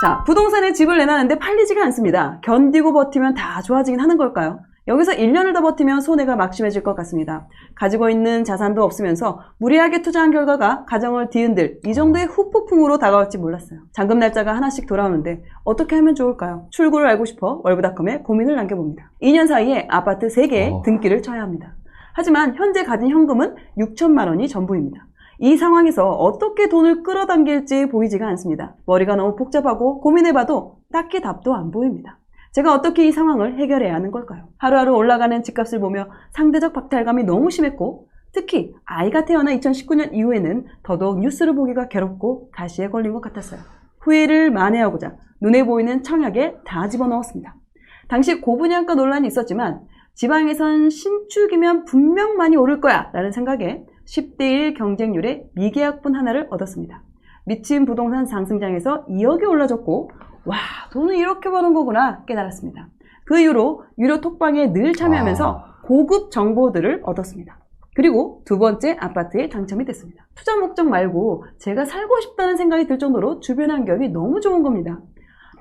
자, 부동산에 집을 내놨는데 팔리지가 않습니다. 견디고 버티면 다 좋아지긴 하는 걸까요? 여기서 1년을 더 버티면 손해가 막심해질 것 같습니다. 가지고 있는 자산도 없으면서 무리하게 투자한 결과가 가정을 뒤흔들 이 정도의 후폭풍으로 다가올지 몰랐어요. 잔금 날짜가 하나씩 돌아오는데 어떻게 하면 좋을까요? 출구를 알고 싶어 월브닷컴에 고민을 남겨봅니다. 2년 사이에 아파트 3개의 등기를 쳐야 합니다. 하지만 현재 가진 현금은 6천만 원이 전부입니다. 이 상황에서 어떻게 돈을 끌어당길지 보이지가 않습니다. 머리가 너무 복잡하고 고민해봐도 딱히 답도 안 보입니다. 제가 어떻게 이 상황을 해결해야 하는 걸까요? 하루하루 올라가는 집값을 보며 상대적 박탈감이 너무 심했고 특히 아이가 태어나 2019년 이후에는 더더욱 뉴스를 보기가 괴롭고 가시에 걸린 것 같았어요. 후회를 만회하고자 눈에 보이는 청약에 다 집어넣었습니다. 당시 고분양가 논란이 있었지만 지방에선 신축이면 분명 많이 오를 거야 라는 생각에 10대1 경쟁률의 미계약분 하나를 얻었습니다. 미친 부동산 상승장에서 2억이 올라졌고 와, 돈은 이렇게 버는 거구나 깨달았습니다. 그 이후로 유료 톡방에 늘 참여하면서 고급 정보들을 얻었습니다. 그리고 두 번째 아파트에 당첨이 됐습니다. 투자 목적 말고 제가 살고 싶다는 생각이 들 정도로 주변 환경이 너무 좋은 겁니다.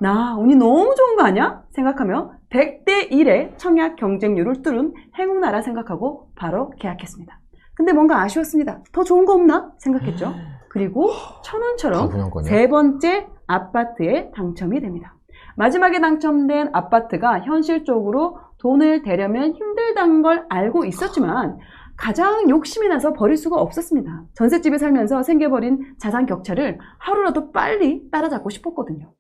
나 운이 너무 좋은 거 아니야? 생각하며 100대 1의 청약 경쟁률을 뚫은 행운아라 생각하고 바로 계약했습니다. 근데 뭔가 아쉬웠습니다. 더 좋은 거 없나? 생각했죠. 그리고 천운처럼 세 번째 아파트에 당첨이 됩니다. 마지막에 당첨된 아파트가 현실적으로 돈을 대려면 힘들다는 걸 알고 있었지만 가장 욕심이 나서 버릴 수가 없었습니다. 전셋집에 살면서 생겨버린 자산 격차를 하루라도 빨리 따라잡고 싶었거든요.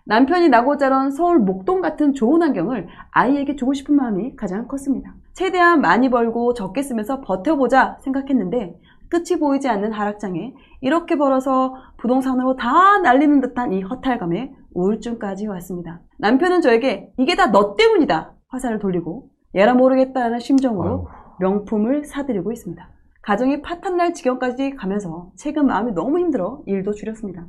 남편이 나고 자란 서울 목동 같은 좋은 환경을 아이에게 주고 싶은 마음이 가장 컸습니다. 최대한 많이 벌고 적게 쓰면서 버텨보자 생각했는데 끝이 보이지 않는 하락장에 이렇게 벌어서 부동산으로 다 날리는 듯한 이 허탈감에 우울증까지 왔습니다. 남편은 저에게 이게 다 너 때문이다 화살을 돌리고 얘라 모르겠다는 심정으로 명품을 사드리고 있습니다. 가정이 파탄날 지경까지 가면서 최근 마음이 너무 힘들어 일도 줄였습니다.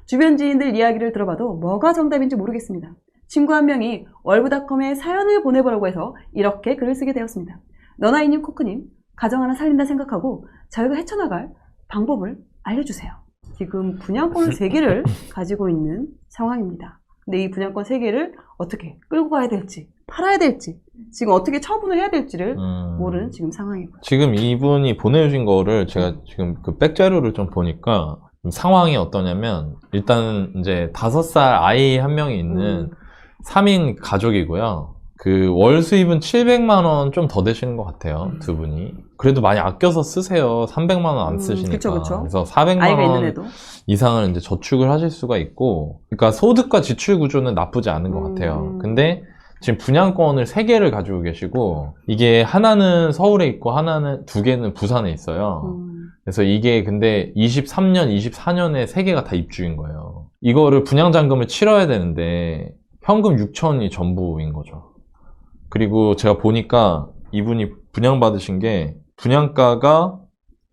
주변 지인들 이야기를 들어봐도 뭐가 정답인지 모르겠습니다. 친구 한 명이 월브닷컴에 사연을 보내보라고 해서 이렇게 글을 쓰게 되었습니다. 너나이님 코크님 가정 하나 살린다 생각하고 저희가 헤쳐나갈 방법을 알려주세요. 지금 분양권을 3개를 가지고 있는 상황입니다. 근데 이 분양권 3개를 어떻게 끌고 가야 될지 팔아야 될지 지금 어떻게 처분을 해야 될지를 모르는 지금 상황이고요. 지금 이분이 보내주신 거를 제가 지금 그 백자료를 좀 보니까 상황이 어떠냐면 일단 이제 5살 아이 한 명이 있는 3인 가족이고요. 그 월 수입은 700만 원 좀 더 되시는 것 같아요. 두 분이. 그래도 많이 아껴서 쓰세요. 300만 원 안 쓰시니까. 그쵸. 그래서 400만 원 이상을 이제 저축을 하실 수가 있고, 그러니까 소득과 지출 구조는 나쁘지 않은 것 같아요. 근데 지금 분양권을 3개를 가지고 계시고, 이게 하나는 서울에 있고 하나는 2개는 부산에 있어요. 그래서 이게 근데 23년, 24년에 3개가 다 입주인 거예요. 이거를 분양잔금을 치러야 되는데 현금 6천이 전부인 거죠. 그리고 제가 보니까 이분이 분양받으신 게 분양가가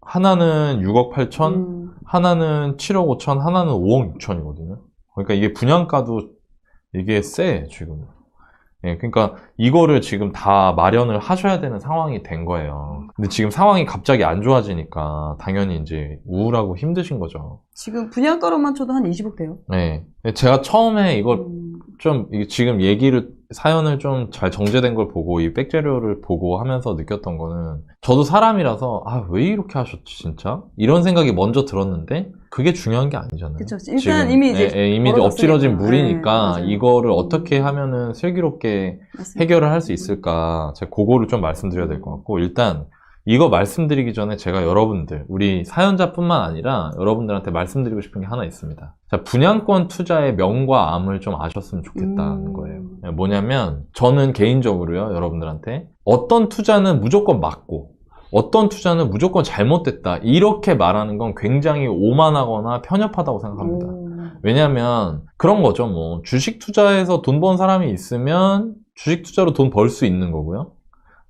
하나는 6억 8천, 하나는 7억 5천, 하나는 5억 6천이거든요. 그러니까 이게 분양가도 이게 세, 지금. 예, 그러니까 이거를 지금 다 마련을 하셔야 되는 상황이 된 거예요. 근데 지금 상황이 갑자기 안 좋아지니까 당연히 이제 우울하고 힘드신 거죠. 지금 분양가로만 쳐도 한 20억 돼요. 네. 제가 처음에 이걸 좀 지금 사연을 좀 잘 정제된 걸 보고 이 백재료를 보고 하면서 느꼈던 거는 저도 사람이라서 왜 이렇게 하셨지 진짜? 이런 생각이 먼저 들었는데 그게 중요한 게 아니잖아요. 그쵸. 일단 이미 이미 엎질러진 물이니까 이거를 어떻게 하면은 슬기롭게 맞습니다. 해결을 할 수 있을까 제가 그거를 좀 말씀드려야 될 것 같고 일단 이거 말씀드리기 전에 제가 여러분들, 우리 사연자뿐만 아니라 여러분들한테 말씀드리고 싶은 게 하나 있습니다. 자, 분양권 투자의 명과 암을 좀 아셨으면 좋겠다는 거예요. 뭐냐면 저는 개인적으로요, 여러분들한테 어떤 투자는 무조건 맞고 어떤 투자는 무조건 잘못됐다 이렇게 말하는 건 굉장히 오만하거나 편협하다고 생각합니다. 왜냐하면 그런 거죠. 뭐 주식 투자해서 돈 번 사람이 있으면 주식 투자로 돈 벌 수 있는 거고요.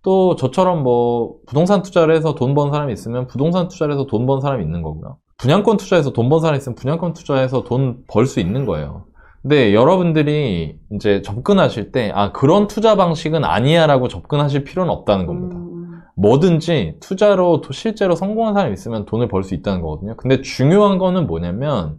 또 저처럼 뭐 부동산 투자를 해서 돈 번 사람이 있으면 부동산 투자를 해서 돈 번 사람이 있는 거고요. 분양권 투자해서 돈 번 사람이 있으면 분양권 투자해서 돈 벌 수 있는 거예요. 근데 여러분들이 이제 접근하실 때 그런 투자 방식은 아니야 라고 접근하실 필요는 없다는 겁니다. 뭐든지 투자로 실제로 성공한 사람이 있으면 돈을 벌 수 있다는 거거든요. 근데 중요한 거는 뭐냐면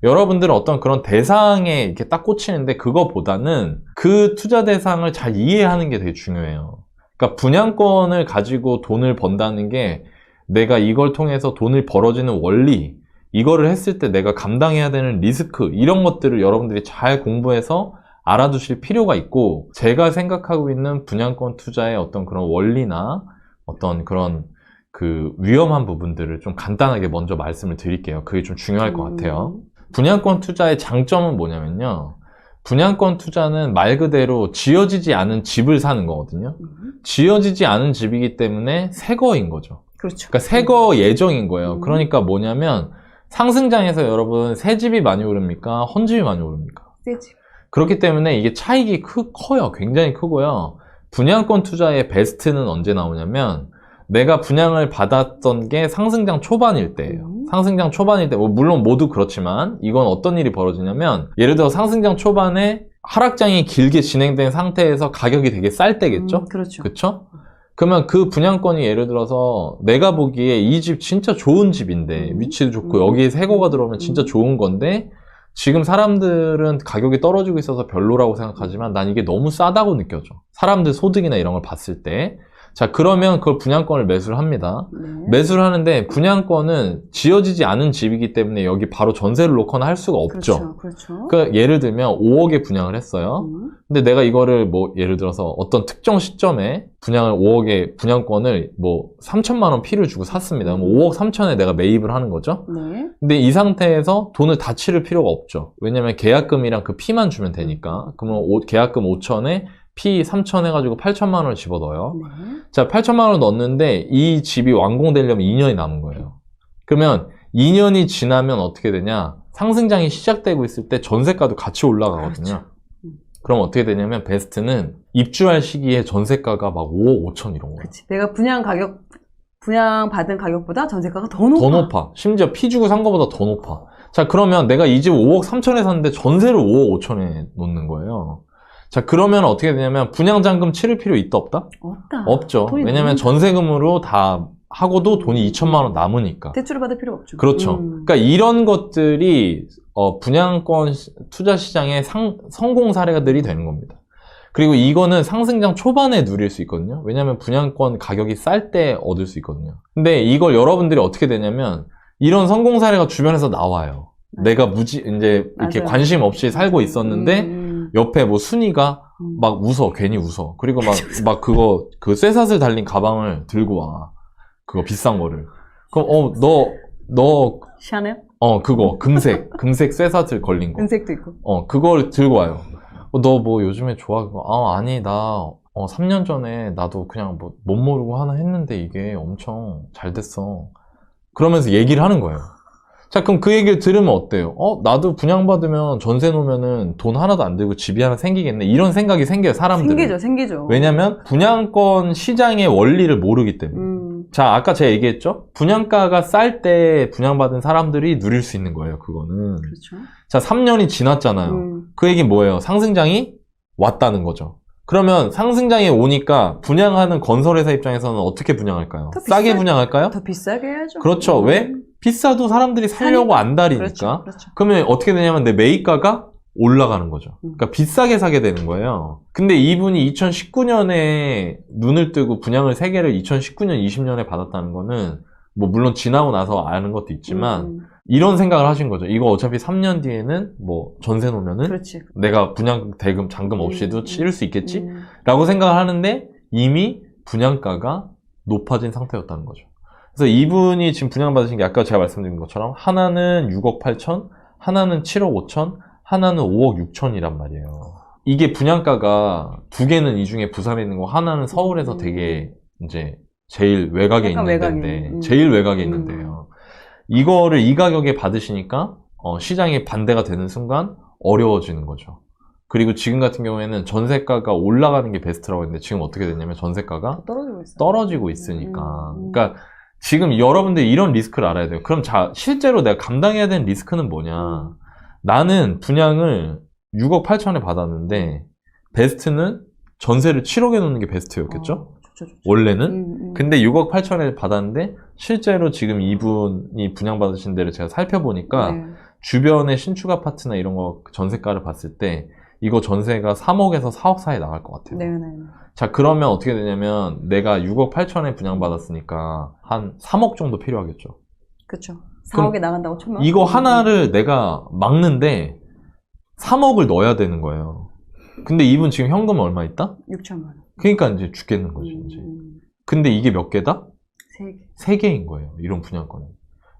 여러분들은 어떤 그런 대상에 이렇게 딱 꽂히는데 그거보다는 그 투자 대상을 잘 이해하는 게 되게 중요해요. 그러니까 분양권을 가지고 돈을 번다는 게 내가 이걸 통해서 돈을 벌어지는 원리, 이거를 했을 때 내가 감당해야 되는 리스크, 이런 것들을 여러분들이 잘 공부해서 알아두실 필요가 있고, 제가 생각하고 있는 분양권 투자의 어떤 그런 원리나 어떤 그런 그 위험한 부분들을 좀 간단하게 먼저 말씀을 드릴게요. 그게 좀 중요할 것 같아요. 분양권 투자의 장점은 뭐냐면요. 분양권 투자는 말 그대로 지어지지 않은 집을 사는 거거든요. 지어지지 않은 집이기 때문에 새 거인 거죠. 그렇죠. 그러니까 새 거 예정인 거예요. 그러니까 뭐냐면 상승장에서 여러분 새 집이 많이 오릅니까? 헌집이 많이 오릅니까? 새 집. 그렇기 때문에 이게 차익이 커요. 굉장히 크고요. 분양권 투자의 베스트는 언제 나오냐면 내가 분양을 받았던 게 상승장 초반일 때예요. 상승장 초반일 때, 물론 모두 그렇지만 이건 어떤 일이 벌어지냐면 예를 들어 상승장 초반에 하락장이 길게 진행된 상태에서 가격이 되게 쌀 때겠죠? 그렇죠. 그쵸? 그러면 그 분양권이 예를 들어서 내가 보기에 이 집 진짜 좋은 집인데 위치도 좋고 여기에 새거가 들어오면 진짜 좋은 건데 지금 사람들은 가격이 떨어지고 있어서 별로라고 생각하지만 난 이게 너무 싸다고 느껴져. 사람들 소득이나 이런 걸 봤을 때. 자, 그러면 그걸 분양권을 매수를 합니다. 매수를 하는데 분양권은 지어지지 않은 집이기 때문에 여기 바로 전세를 놓거나 할 수가 없죠. 그렇죠. 그러니까 예를 들면 5억에 분양을 했어요. 근데 내가 이거를 뭐 예를 들어서 어떤 특정 시점에 분양을 5억에 분양권을 뭐 3천만 원 피를 주고 샀습니다. 그럼 5억 3천에 내가 매입을 하는 거죠. 네. 근데 이 상태에서 돈을 다 치를 필요가 없죠. 왜냐면 계약금이랑 그 피만 주면 되니까. 그러면 계약금 5천에 피 3천 해가지고 8천만 원을 집어넣어요. 네. 자, 8천만 원을 넣었는데 이 집이 완공되려면 2년이 남은 거예요. 그러면 2년이 지나면 어떻게 되냐? 상승장이 시작되고 있을 때 전세가도 같이 올라가거든요. 그렇죠. 그럼 어떻게 되냐면 베스트는 입주할 시기에 전세가가 막 5억 5천 이런 거예요. 그치. 내가 분양 받은 가격보다 전세가가 더 높아. 더 높아. 심지어 피 주고 산 거보다 더 높아. 자, 그러면 내가 이 집 5억 3천에 샀는데 전세를 5억 5천에 놓는 거예요. 자, 그러면 어떻게 되냐면 분양잔금 치를 필요 있다 없다? 없다. 없죠. 돈이 왜냐면 너무 전세금으로 다 하고도 돈이 2천만 원 남으니까. 대출을 받을 필요 없죠. 그렇죠. 그러니까 이런 것들이 분양권 투자 시장의 성공 사례가들이 되는 겁니다. 그리고 이거는 상승장 초반에 누릴 수 있거든요. 왜냐면 분양권 가격이 쌀 때 얻을 수 있거든요. 근데 이걸 여러분들이 어떻게 되냐면 이런 성공 사례가 주변에서 나와요. 내가 이제 이렇게 맞아요. 관심 없이 살고 있었는데 옆에 뭐 순이가 막 웃어, 괜히 웃어. 그리고 막 그 쇠사슬 달린 가방을 들고 와. 그거 비싼 거를. 그럼, 너, 샤넬? 그거, 금색 쇠사슬 걸린 거. 은색도 있고. 그걸 들고 와요. 너 뭐 요즘에 좋아? 아니, 나, 3년 전에 나도 그냥 뭐, 못 모르고 하나 했는데 이게 엄청 잘 됐어. 그러면서 얘기를 하는 거예요. 자, 그럼 그 얘기를 들으면 어때요? 나도 분양받으면 전세 놓으면은 돈 하나도 안 들고 집이 하나 생기겠네. 이런 생각이 생겨요, 사람들은. 생기죠. 왜냐면 분양권 시장의 원리를 모르기 때문에. 자, 아까 제가 얘기했죠? 분양가가 쌀 때 분양받은 사람들이 누릴 수 있는 거예요, 그거는. 그렇죠. 자, 3년이 지났잖아요. 그 얘기는 뭐예요? 상승장이 왔다는 거죠. 그러면 상승장이 오니까 분양하는 건설회사 입장에서는 어떻게 분양할까요? 싸게 분양할까요? 더 비싸게 해야죠. 그렇죠. 왜? 비싸도 사람들이 살려고 안달이니까. 그렇죠. 그러면 어떻게 되냐면 내 매입가가 올라가는 거죠. 그러니까 비싸게 사게 되는 거예요. 근데 이분이 2019년에 눈을 뜨고 분양을 3개를 2019년, 20년에 받았다는 거는 뭐 물론 지나고 나서 아는 것도 있지만 이런 생각을 하신 거죠. 이거 어차피 3년 뒤에는 뭐 전세 놓으면은 그렇지. 내가 분양 대금 잔금 없이도 치를 수 있겠지? 라고 생각을 하는데 이미 분양가가 높아진 상태였다는 거죠. 그래서 이분이 지금 분양받으신 게 아까 제가 말씀드린 것처럼 하나는 6억 8천, 하나는 7억 5천, 하나는 5억 6천이란 말이에요. 이게 분양가가 두 개는 이 중에 부산에 있는 거, 하나는 서울에서 되게 이제 제일 외곽에 있는 데인데, 제일 외곽에 있는 데요. 이거를 이 가격에 받으시니까 시장이 반대가 되는 순간 어려워지는 거죠. 그리고 지금 같은 경우에는 전세가가 올라가는 게 베스트라고 했는데 지금 어떻게 됐냐면 전세가가 떨어지고 있으니까. 그러니까 지금 여러분들이 이런 리스크를 알아야 돼요. 그럼 실제로 내가 감당해야 되는 리스크는 뭐냐? 나는 분양을 6억 8천에 받았는데 베스트는 전세를 7억에 놓는 게 베스트였겠죠? 좋죠. 원래는? 근데 6억 8천에 받았는데 실제로 지금 이분이 분양받으신 데를 제가 살펴보니까 주변의 신축 아파트나 이런 거 전세가를 봤을 때 이거 전세가 3억에서 4억 사이 나갈 것 같아요. 네네. 자, 그러면 어떻게 되냐면 내가 6억 8천에 분양받았으니까 한 3억 정도 필요하겠죠. 그쵸. 그럼 4억에 나간다고 쳐면? 이거 하나를 내가 막는데 3억을 넣어야 되는 거예요. 근데 이분 지금 현금 얼마 있다? 6천만 원. 그러니까 이제 죽겠는 거죠, 이제. 근데 이게 몇 개다? 3개. 3개인 거예요, 이런 분양권은.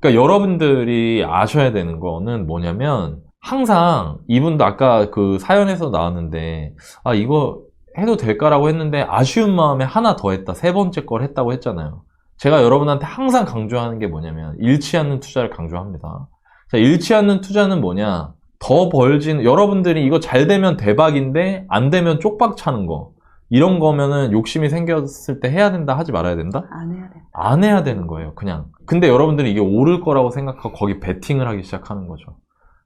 그러니까 여러분들이 아셔야 되는 거는 뭐냐면 항상 이분도 아까 그 사연에서 나왔는데 아, 이거 해도 될까라고 했는데 아쉬운 마음에 하나 더 했다. 3번째 걸 했다고 했잖아요. 제가 여러분한테 항상 강조하는 게 뭐냐면 잃지 않는 투자를 강조합니다. 자, 잃지 않는 투자는 뭐냐? 더 벌진, 여러분들이 이거 잘 되면 대박인데 안 되면 쪽박 차는 거. 이런 거면은 욕심이 생겼을 때 해야 된다, 하지 말아야 된다? 안 해야 돼. 안 해야 되는 거예요, 그냥. 근데 여러분들이 이게 오를 거라고 생각하고 거기 베팅을 하기 시작하는 거죠.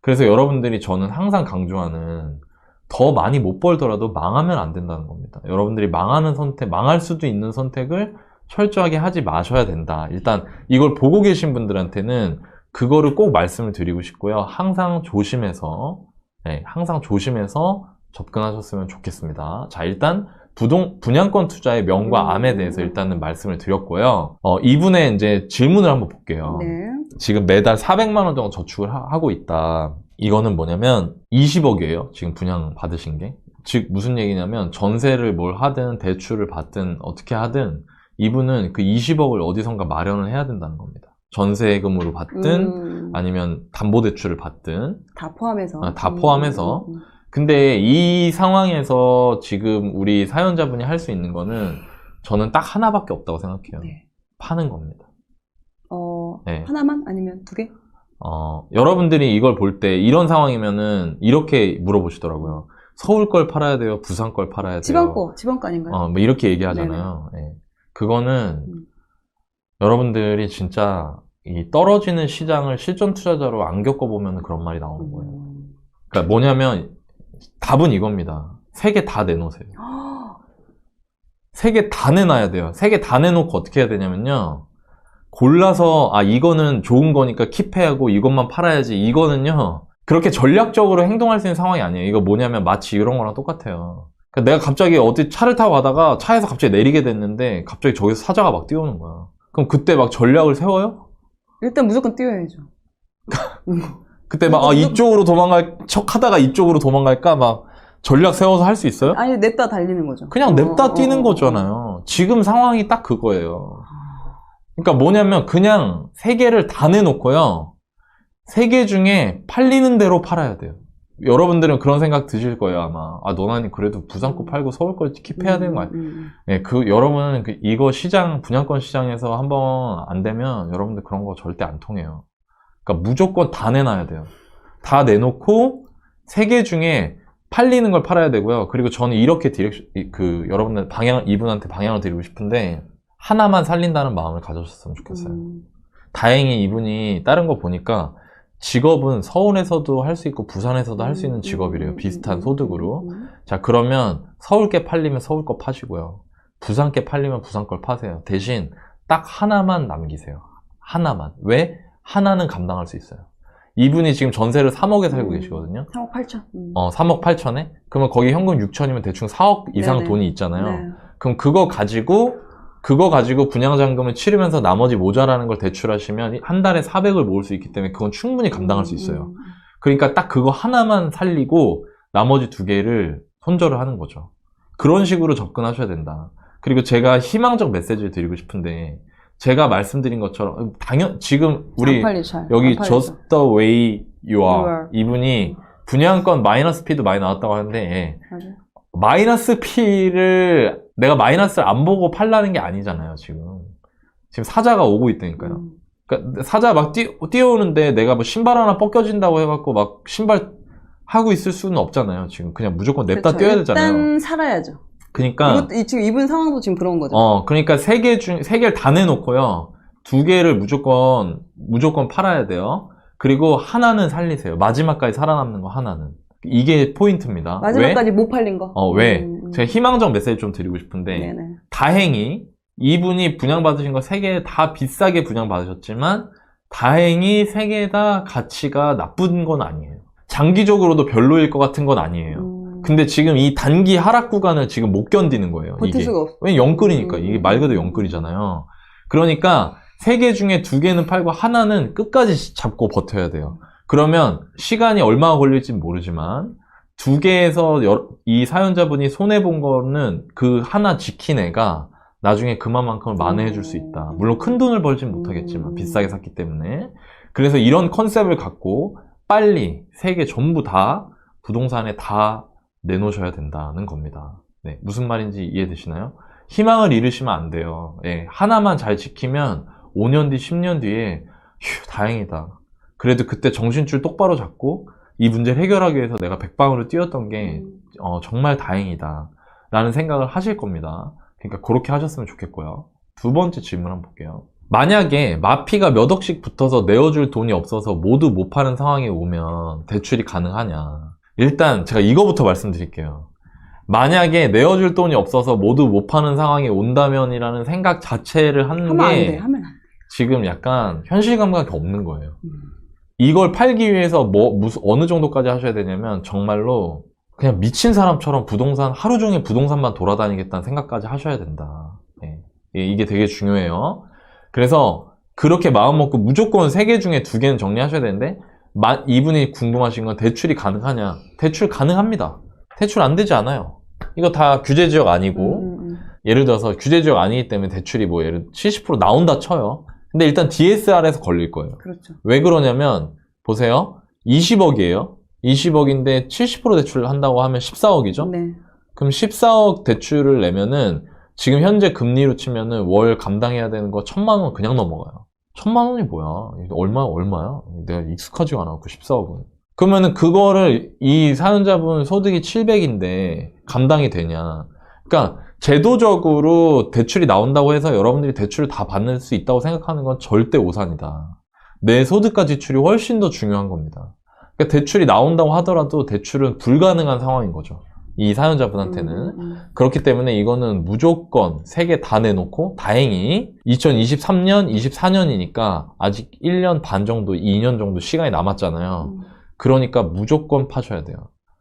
그래서 여러분들이 저는 항상 강조하는 더 많이 못 벌더라도 망하면 안 된다는 겁니다. 여러분들이 망하는 선택, 망할 수도 있는 선택을 철저하게 하지 마셔야 된다. 일단 이걸 보고 계신 분들한테는 그거를 꼭 말씀을 드리고 싶고요. 항상 조심해서, 항상 조심해서 접근하셨으면 좋겠습니다. 자, 일단 분양권 투자의 명과 암에 대해서 일단은 말씀을 드렸고요. 이분의 이제 질문을 한번 볼게요. 네. 지금 매달 400만 원 정도 저축을 하고 있다. 이거는 뭐냐면 20억이에요. 지금 분양 받으신 게. 즉 무슨 얘기냐면 전세를 뭘 하든 대출을 받든 어떻게 하든 이분은 그 20억을 어디선가 마련을 해야 된다는 겁니다. 전세금으로 받든 아니면 담보대출을 받든 다 포함해서. 다 포함해서. 근데 이 상황에서 지금 우리 사연자분이 할 수 있는 거는 저는 딱 하나밖에 없다고 생각해요. 네. 파는 겁니다. 네. 하나만? 아니면 2개? 여러분들이 이걸 볼 때 이런 상황이면은 이렇게 물어보시더라고요. 서울 걸 팔아야 돼요? 부산 걸 팔아야 돼요? 지방 거 아닌가요? 뭐 이렇게 얘기하잖아요. 네. 그거는 여러분들이 진짜 이 떨어지는 시장을 실전 투자자로 안 겪어보면 그런 말이 나오는 거예요. 그러니까 뭐냐면 답은 이겁니다. 3개 다 내놓으세요. 3개 다 내놔야 돼요. 3개 다 내놓고 어떻게 해야 되냐면요. 골라서 이거는 좋은 거니까 킵해하고 이것만 팔아야지. 이거는요. 그렇게 전략적으로 행동할 수 있는 상황이 아니에요. 이거 뭐냐면 마치 이런 거랑 똑같아요. 그러니까 내가 갑자기 어디 차를 타고 가다가 차에서 갑자기 내리게 됐는데 갑자기 저기서 사자가 막 뛰어오는 거야. 그럼 그때 막 전략을 세워요? 일단 무조건 뛰어야죠. 그때 막 이쪽으로 도망갈 척 하다가 이쪽으로 도망갈까 막 전략 세워서 할 수 있어요? 아니 냅다 달리는 거죠. 그냥 냅다 뛰는 거잖아요. 지금 상황이 딱 그거예요. 그러니까 뭐냐면 그냥 3개를 다 내놓고요. 3개 중에 팔리는 대로 팔아야 돼요. 여러분들은 그런 생각 드실 거예요, 아마. 너나니 그래도 부산 거 팔고 서울 거 킵해야 되는 거 아니야? 네, 여러분은 이거 분양권 시장에서 한번 안 되면 여러분들 그런 거 절대 안 통해요. 그러니까 무조건 다 내놔야 돼요. 다 내놓고 3개 중에 팔리는 걸 팔아야 되고요. 그리고 저는 이렇게 여러분들 이분한테 방향을 드리고 싶은데 하나만 살린다는 마음을 가져셨으면 좋겠어요. 다행히 이분이 다른 거 보니까 직업은 서울에서도 할 수 있고 부산에서도 할 수 있는 직업이래요. 비슷한 소득으로. 자, 그러면 서울 게 팔리면 서울 거 파시고요. 부산 게 팔리면 부산 걸 파세요. 대신 딱 하나만 남기세요. 하나만. 왜? 하나는 감당할 수 있어요. 이분이 지금 전세를 3억에 살고 계시거든요. 3억 8천. 3억 8천에? 그러면 거기 현금 6천이면 대충 4억 이상 네네. 돈이 있잖아요. 네. 그럼 그거 가지고 분양잔금을 치르면서 나머지 모자라는 걸 대출하시면 한 달에 400을 모을 수 있기 때문에 그건 충분히 감당할 수 있어요. 그러니까 딱 그거 하나만 살리고 나머지 2개를 손절을 하는 거죠. 그런 식으로 접근하셔야 된다. 그리고 제가 희망적 메시지를 드리고 싶은데 제가 말씀드린 것처럼 지금 우리 여기 Just the way you are 이분이 분양권 마이너스 P도 많이 나왔다고 하는데 맞아요. 마이너스 P를 내가 마이너스를 안 보고 팔라는 게 아니잖아요. 지금 사자가 오고 있다니까요. 그러니까 사자 막 뛰어오는데 내가 뭐 신발 하나 벗겨진다고 해갖고 막 신발 하고 있을 수는 없잖아요. 지금 그냥 무조건 냅다 뛰어야 되잖아요. 일단 살아야죠. 그러니까 지금 이분 상황도 지금 그런 거죠. 그러니까 3개를 다 내놓고요. 2개를 무조건 팔아야 돼요. 그리고 하나는 살리세요. 마지막까지 살아남는 거 하나는. 이게 포인트입니다. 마지막까지 못 팔린 거. 왜? 제가 희망적 메시지 좀 드리고 싶은데 다행히 이분이 분양받으신 거 3개 다 비싸게 분양받으셨지만 다행히 세 개 다 가치가 나쁜 건 아니에요. 장기적으로도 별로일 것 같은 건 아니에요. 근데 지금 이 단기 하락 구간을 지금 못 견디는 거예요. 버틸 이게. 수가 없어. 왜냐면 영끌이니까. 이게 말 그대로 영끌이잖아요. 그러니까 세 개 중에 두 개는 팔고 하나는 끝까지 잡고 버텨야 돼요. 그러면 시간이 얼마나 걸릴지 모르지만 두 개에서 이 사연자분이 손해본 거는 그 하나 지킨 애가 나중에 그만큼을 만회해 줄 수 있다. 물론 큰 돈을 벌진 못하겠지만 비싸게 샀기 때문에. 그래서 이런 컨셉을 갖고 빨리 세 개 전부 다 부동산에 다 내놓으셔야 된다는 겁니다. 네, 무슨 말인지 이해되시나요? 희망을 잃으시면 안 돼요. 예, 하나만 잘 지키면 5년 뒤, 10년 뒤에 휴, 다행이다. 그래도 그때 정신줄 똑바로 잡고 이 문제를 해결하기 위해서 내가 백방으로 뛰었던 게 정말 다행이다 라는 생각을 하실 겁니다. 그러니까 그렇게 하셨으면 좋겠고요. 두 번째 질문 한번 볼게요. 만약에 마피가 몇 억씩 붙어서 내어줄 돈이 없어서 모두 못 파는 상황이 오면 대출이 가능하냐? 일단 제가 이거부터 말씀드릴게요. 만약에 내어줄 돈이 없어서 모두 못 파는 상황이 온다면이라는 생각 자체를 하는 하면 안 돼. 게 하면 안 돼. 지금 약간 현실 감각이 없는 거예요. 이걸 팔기 위해서 어느 정도까지 하셔야 되냐면 정말로 그냥 미친 사람처럼 부동산 하루 종일 부동산만 돌아다니겠다는 생각까지 하셔야 된다. 예, 이게 되게 중요해요. 그래서 그렇게 마음 먹고 무조건 3개 중에 2개는 정리하셔야 되는데 이분이 궁금하신 건 대출이 가능하냐? 대출 가능합니다. 대출 안 되지 않아요. 이거 다 규제지역 아니고 예를 들어서 규제지역 아니기 때문에 대출이 뭐 예를 70% 나온다 쳐요. 근데 일단 DSR에서 걸릴 거예요. 그렇죠. 왜 그러냐면 보세요. 20억이에요. 20억인데 70% 대출을 한다고 하면 14억이죠? 네. 그럼 14억 대출을 내면은 지금 현재 금리로 치면은 월 감당해야 되는 거 1,000만 원 그냥 넘어가요. 1,000만 원이 뭐야? 얼마야? 내가 익숙하지가 않아. 그 14억은. 그러면은 그거를 이 사연자분 소득이 700인데 감당이 되냐? 그러니까 제도적으로 대출이 나온다고 해서 여러분들이 대출을 다 받을 수 있다고 생각하는 건 절대 오산이다. 내 소득과 지출이 훨씬 더 중요한 겁니다. 그러니까 대출이 나온다고 하더라도 대출은 불가능한 상황인 거죠. 이 사연자분한테는. 그렇기 때문에 이거는 무조건 3개 다 내놓고 다행히 2023년, 24년이니까 아직 1년 반 정도, 2년 정도 시간이 남았잖아요. 그러니까 무조건 파셔야 돼요.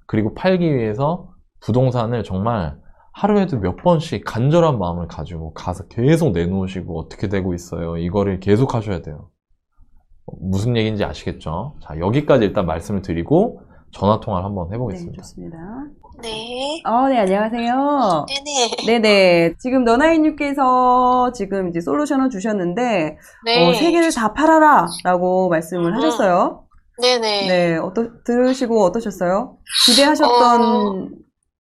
그리고 팔기 위해서 부동산을 정말 하루에도 몇 번씩 간절한 마음을 가지고 가서 계속 내놓으시고 어떻게 되고 있어요. 이거를 계속 하셔야 돼요. 무슨 얘기인지 아시겠죠? 자, 여기까지 일단 말씀을 드리고 전화 통화를 한번 해보겠습니다. 네, 좋습니다. 네. 네, 안녕하세요. 네네. 네네. 지금 너나인님께서 지금 이제 솔루션을 주셨는데, 네. 3개를 다 팔아라! 라고 말씀을 하셨어요. 네네. 네, 들으시고 어떠셨어요?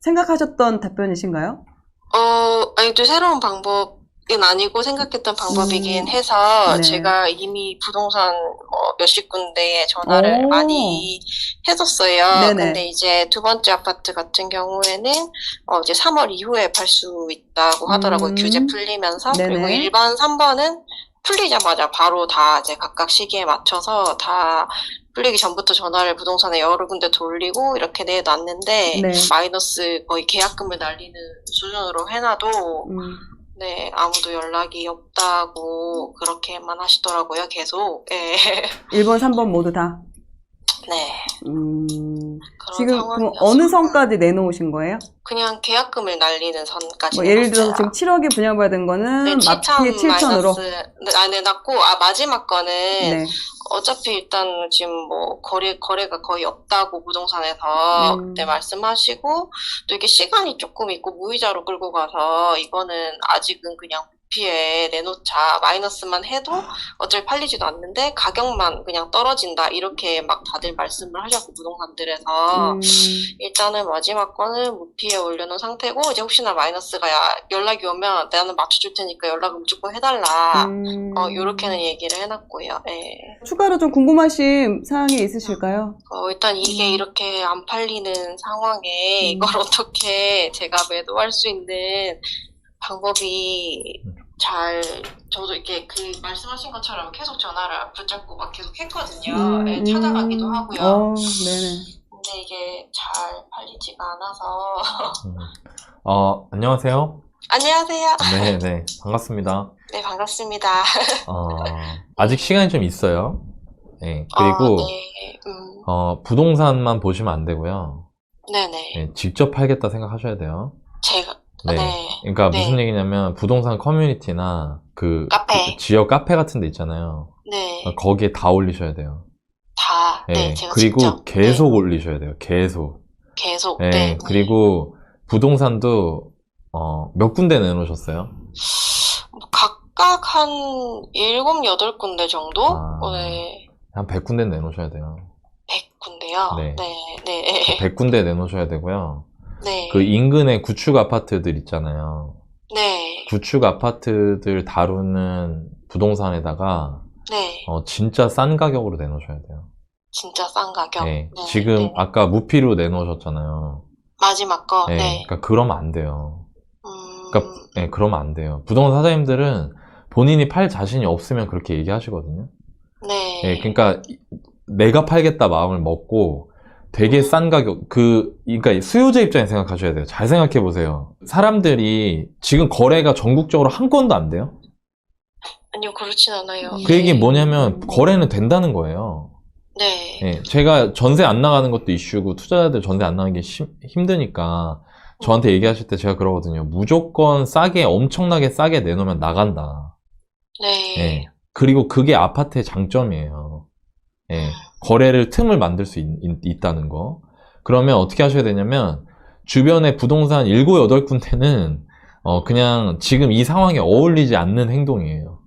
생각하셨던 답변이신가요? 아니, 또 새로운 방법은 아니고 생각했던 방법이긴 해서 네. 제가 이미 부동산 몇십 군데에 전화를 많이 했었어요. 네네. 근데 이제 두 번째 아파트 같은 경우에는 이제 3월 이후에 팔 수 있다고 하더라고요. 규제 풀리면서. 네네. 그리고 1번, 3번은 풀리자마자 바로 다 이제 각각 시기에 맞춰서 다 풀리기 전부터 전화를 부동산에 여러 군데 돌리고 이렇게 내놨는데 네. 마이너스 거의 계약금을 날리는 수준으로 해놔도 네, 아무도 연락이 없다고 그렇게만 하시더라고요, 계속. 네. 1번, 3번 모두 다? 네. 지금 그럼 상황이어서. 어느 선까지 내놓으신 거예요? 그냥 계약금을 날리는 선까지. 뭐 예를 들어서 지금 7억에 분양받은 거는 네, 마피에 7천으로? 내놨고, 마지막 거는 네. 어차피 일단 지금 뭐 거래가 거의 없다고 부동산에서 그때 말씀하시고 또 이게 시간이 조금 있고 무이자로 끌고 가서 이거는 아직은 그냥 부피에 내놓자 마이너스만 해도 어차피 팔리지도 않는데 가격만 그냥 떨어진다 이렇게 막 다들 말씀을 하셨고 부동산들에서 일단은 마지막 거는 무피에 올려놓은 상태고 이제 혹시나 마이너스가 연락이 오면 나는 맞춰줄 테니까 연락을 무조건 해달라 요렇게는 얘기를 해놨고요. 네. 추가로 좀 궁금하신 사항이 있으실까요? 일단 이게 이렇게 안 팔리는 상황에 이걸 어떻게 제가 매도할 수 있는 방법이 저도 이렇게 그 말씀하신 것처럼 계속 전화를 붙잡고 막 계속 했거든요. 네, 찾아가기도 하고요. 네네. 근데 이게 잘 팔리지가 않아서. 안녕하세요. 안녕하세요. 네, 반갑습니다. 네, 반갑습니다. 아직 시간이 좀 있어요. 네, 그리고 네. 부동산만 보시면 안 되고요. 네네. 네, 직접 팔겠다 생각하셔야 돼요. 제가, 네. 네. 그러니까 네. 무슨 얘기냐면 부동산 커뮤니티나 카페. 지역 카페 같은 데 있잖아요. 네. 거기에 다 올리셔야 돼요. 다, 네, 네. 제가 그리고 직접. 계속 네. 올리셔야 돼요. 계속. 계속, 네. 네. 그리고 부동산도 몇 군데 내놓으셨어요? 각각 한 7, 8군데 정도? 아. 네. 한 100군데 내놓으셔야 돼요. 100군데요? 네. 네, 네. 100군데 내놓으셔야 되고요. 네. 그 인근에 구축 아파트들 있잖아요. 네. 구축 아파트들 다루는 부동산에다가 네. 진짜 싼 가격으로 내놓으셔야 돼요. 진짜 싼 가격. 네. 네. 지금 네. 아까 무피로 내놓으셨잖아요. 마지막 거. 네. 네. 그러니까 그러면 안 돼요. 그러니까 네, 그러면 안 돼요. 부동산 사장님들은 본인이 팔 자신이 없으면 그렇게 얘기하시거든요. 네. 네, 그러니까 내가 팔겠다 마음을 먹고 되게 싼 가격, 그러니까 수요자 입장에 생각하셔야 돼요. 잘 생각해 보세요. 사람들이 지금 거래가 전국적으로 한 건도 안 돼요? 아니요, 그렇진 않아요. 그 얘기 뭐냐면 거래는 된다는 거예요. 네. 네, 제가 전세 안 나가는 것도 이슈고 투자자들 전세 안 나가는 게 힘드니까 저한테 얘기하실 때 제가 그러거든요. 무조건 싸게, 엄청나게 싸게 내놓으면 나간다. 네. 네. 그리고 그게 아파트의 장점이에요. 네. 거래를 틈을 만들 수 있다는 거. 그러면 어떻게 하셔야 되냐면 주변에 부동산 7, 8군데는 그냥 지금 이 상황에 어울리지 않는 행동이에요.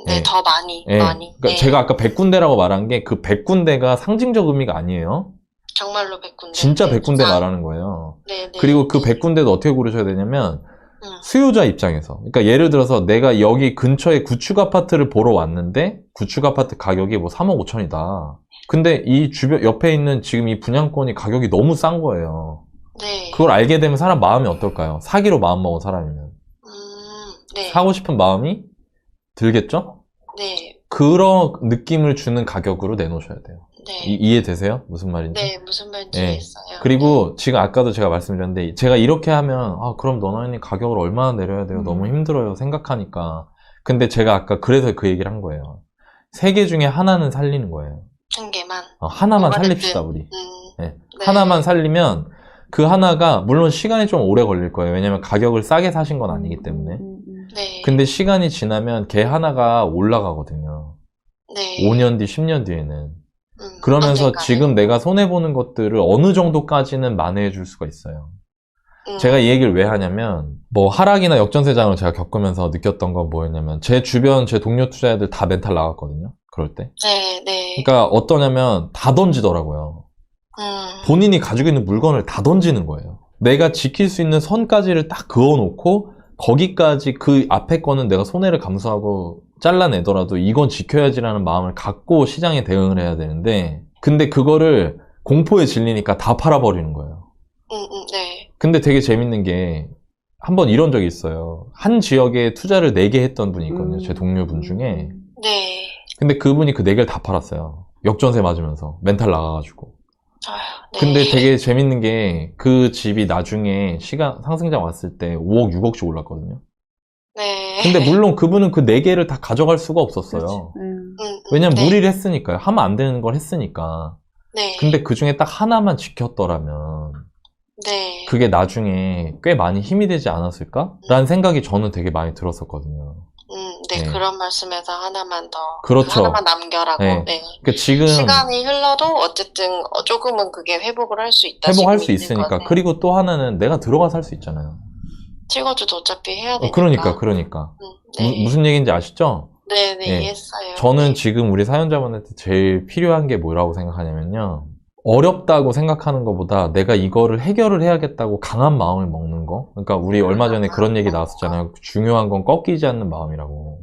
네, 네. 더 많이, 네. 많이. 그러니까 네. 제가 아까 100군데라고 말한 게 그 100군데가 상징적 의미가 아니에요. 정말로 100군데. 진짜 네. 100군데 말하는 거예요. 네, 네. 그리고 그 100군데도 어떻게 고르셔야 되냐면 음. 수요자 입장에서. 그러니까 예를 들어서 내가 여기 근처에 구축 아파트를 보러 왔는데 구축 아파트 가격이 뭐 3억 5천이다. 근데 이 주변 옆에 있는 지금 이 분양권이 가격이 너무 싼 거예요. 네. 그걸 알게 되면 사람 마음이 어떨까요? 사기로 마음먹은 사람이면. 네. 사고 싶은 마음이 들겠죠? 네. 그런 느낌을 주는 가격으로 내놓으셔야 돼요. 네. 이해되세요? 무슨 말인지? 네, 무슨 말인지 네. 이해했어요. 그리고 지금 아까도 제가 말씀드렸는데 제가 이렇게 하면 그럼 너나님 가격을 얼마나 내려야 돼요? 너무 힘들어요. 생각하니까. 근데 제가 아까 그래서 그 얘기를 한 거예요. 3개 중에 하나는 살리는 거예요. 한 개만. 하나만 뭐가 살립시다 됐든. 우리. 네. 네. 하나만 살리면 그 하나가 물론 시간이 좀 오래 걸릴 거예요. 왜냐면 가격을 싸게 사신 건 아니기 때문에. 네. 근데 시간이 지나면 걔 하나가 올라가거든요. 네. 5년 뒤, 10년 뒤에는. 그러면서 언젠가는. 지금 내가 손해보는 것들을 어느 정도까지는 만회해 줄 수가 있어요. 제가 이 얘기를 왜 하냐면 뭐 하락이나 역전세장을 제가 겪으면서 느꼈던 건 뭐였냐면 제 주변 제 동료 투자자들 다 멘탈 나갔거든요. 그럴 때. 네, 네. 그러니까 어떠냐면 다 던지더라고요. 본인이 가지고 있는 물건을 다 던지는 거예요. 내가 지킬 수 있는 선까지를 딱 그어놓고 거기까지 그 앞에 거는 내가 손해를 감수하고 잘라내더라도 이건 지켜야지라는 마음을 갖고 시장에 대응을 해야 되는데 근데 그거를 공포에 질리니까 다 팔아버리는 거예요. 네. 근데 되게 재밌는 게 한번 이런 적이 있어요. 한 지역에 투자를 4개 했던 분이 있거든요. 제 동료분 중에. 네. 근데 그분이 그 4개를 다 팔았어요. 역전세 맞으면서 멘탈 나가가지고. 네. 근데 되게 재밌는 게 그 집이 나중에 시간 상승장 왔을 때 5억, 6억씩 올랐거든요. 네. 근데 물론 그분은 그 4개를 다 가져갈 수가 없었어요. 왜냐면 네. 무리를 했으니까요. 하면 안 되는 걸 했으니까. 네. 근데 그 중에 딱 하나만 지켰더라면 네. 그게 나중에 꽤 많이 힘이 되지 않았을까? 라는 생각이 저는 되게 많이 들었었거든요. 네, 네. 그런 말씀에서 하나만 더. 그렇죠. 하나만 남겨라고. 네. 네. 그러니까 지금 시간이 흘러도 어쨌든 조금은 그게 회복을 할 수 있다. 회복할 수 지금 있는 있으니까. 거는. 그리고 또 하나는 내가 들어가 살 수 있잖아요. 찍어줘도 어차피 해야 되니까. 그러니까. 네. 무슨 얘기인지 아시죠? 네, 네. 이해했어요. 저는 네. 지금 우리 사연자분한테 제일 필요한 게 뭐라고 생각하냐면요. 어렵다고 생각하는 것보다 내가 이거를 해결을 해야겠다고 강한 마음을 먹는 거. 그러니까 우리 얼마 전에 그런 얘기 나왔었잖아요. 중요한 건 꺾이지 않는 마음이라고.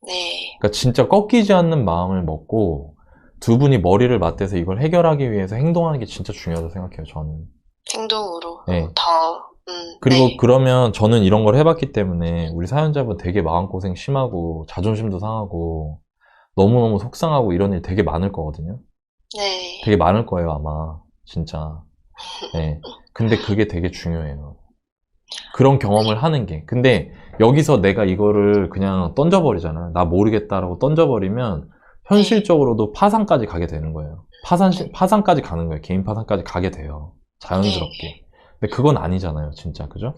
네. 그러니까 진짜 꺾이지 않는 마음을 먹고 두 분이 머리를 맞대서 이걸 해결하기 위해서 행동하는 게 진짜 중요하다고 생각해요, 저는. 행동으로 네. 더. 그리고 네. 그러면 저는 이런 걸 해봤기 때문에 우리 사연자분 되게 마음고생 심하고 자존심도 상하고 너무너무 속상하고 이런 일 되게 많을 거거든요. 네. 되게 많을 거예요, 아마. 진짜. 네. 근데 그게 되게 중요해요. 그런 경험을 하는 게. 근데 여기서 내가 이거를 그냥 던져버리잖아. 나 모르겠다라고 던져버리면 현실적으로도 파산까지 가게 되는 거예요. 파산까지 가는 거예요. 개인 파산까지 가게 돼요. 자연스럽게. 근데 그건 아니잖아요. 진짜. 그죠?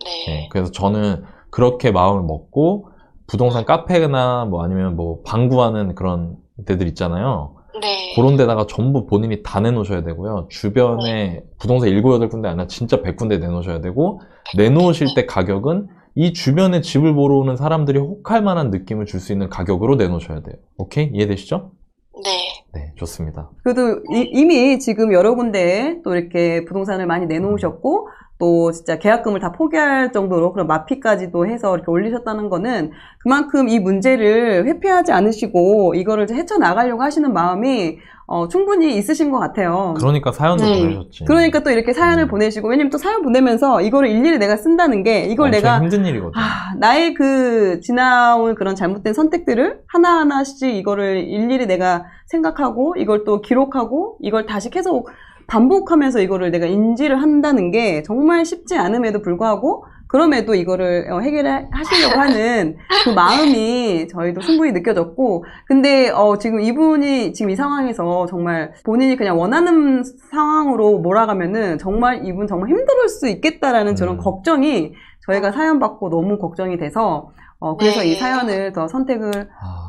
네. 네. 그래서 저는 그렇게 마음을 먹고 부동산 카페나 뭐 아니면 뭐 방구하는 그런 데들 있잖아요. 네. 그런 데다가 전부 본인이 다 내놓으셔야 되고요. 주변에 부동산 7, 8군데 아니라 진짜 100군데 내놓으셔야 되고, 내놓으실 때 가격은 이 주변에 집을 보러 오는 사람들이 혹할 만한 느낌을 줄 수 있는 가격으로 내놓으셔야 돼요. 오케이? 이해되시죠? 네. 네, 좋습니다. 그래도 이미 지금 여러 군데에 또 이렇게 부동산을 많이 내놓으셨고, 또 진짜 계약금을 다 포기할 정도로 그런 마피까지도 해서 이렇게 올리셨다는 거는 그만큼 이 문제를 회피하지 않으시고 이거를 이제 헤쳐나가려고 하시는 마음이 충분히 있으신 것 같아요. 그러니까 사연을 보내셨지. 그러니까 또 이렇게 사연을 보내시고, 왜냐면 또 사연 보내면서 이거를 일일이 내가 쓴다는 게, 이걸 엄청 내가 힘든 일이거든. 나의 그 지나온 그런 잘못된 선택들을 하나하나씩 이거를 일일이 내가 생각하고, 이걸 또 기록하고, 이걸 다시 계속 반복하면서 이거를 내가 인지를 한다는 게 정말 쉽지 않음에도 불구하고, 그럼에도 이거를 해결하시려고 하는 그 마음이 저희도 충분히 느껴졌고, 근데 지금 이분이 지금 이 상황에서 정말 본인이 그냥 원하는 상황으로 몰아가면은 정말 이분 정말 힘들 수 있겠다라는 저런 걱정이 저희가 사연 받고 너무 걱정이 돼서 그래서 이 사연을 더 선택을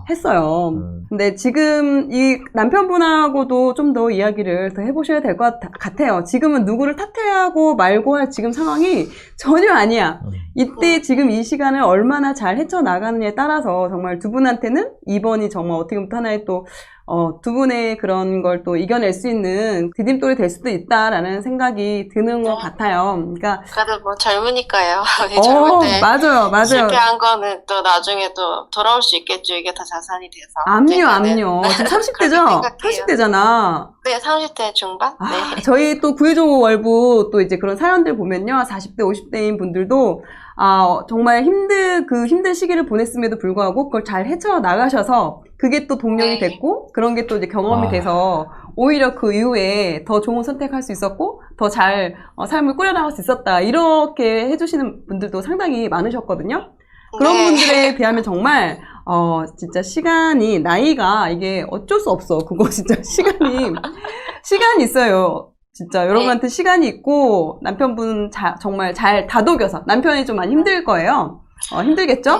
했어요. 근데 지금 이 남편분하고도 좀 더 이야기를 더 해보셔야 될 것 같아요. 지금은 누구를 탓하고 말고 할 지금 상황이 전혀 아니야. 이때 지금 이 시간을 얼마나 잘 헤쳐나가느냐에 따라서 정말 두 분한테는 이번이 정말 어떻게 보면 하나의 또 두 분의 그런 걸 또 이겨낼 수 있는 디딤돌이 될 수도 있다라는 생각이 드는 것 같아요. 그러니까 그래도 뭐 젊으니까요. 젊을 때 맞아요. 실패한 거는 또 나중에 또 돌아올 수 있겠죠. 이게 더 자산이 돼서. 암요. 지금 30대죠? 30대잖아. 네, 30대 중반? 네. 저희 또 구해줘 월부 또 이제 그런 사연들 보면요. 40대, 50대인 분들도 정말 힘든 시기를 보냈음에도 불구하고 그걸 잘 헤쳐나가셔서 그게 또 동력이 됐고, 그런 게 또 이제 경험이 돼서 오히려 그 이후에 더 좋은 선택할 수 있었고, 더 잘 삶을 꾸려나갈 수 있었다. 이렇게 해주시는 분들도 상당히 많으셨거든요. 그런 분들에 비하면 정말, 진짜 나이가 이게 어쩔 수 없어. 그거 진짜 시간이 있어요. 진짜 여러분한테 시간이 있고, 남편분 정말 잘 다독여서, 남편이 좀 많이 힘들 거예요. 힘들겠죠?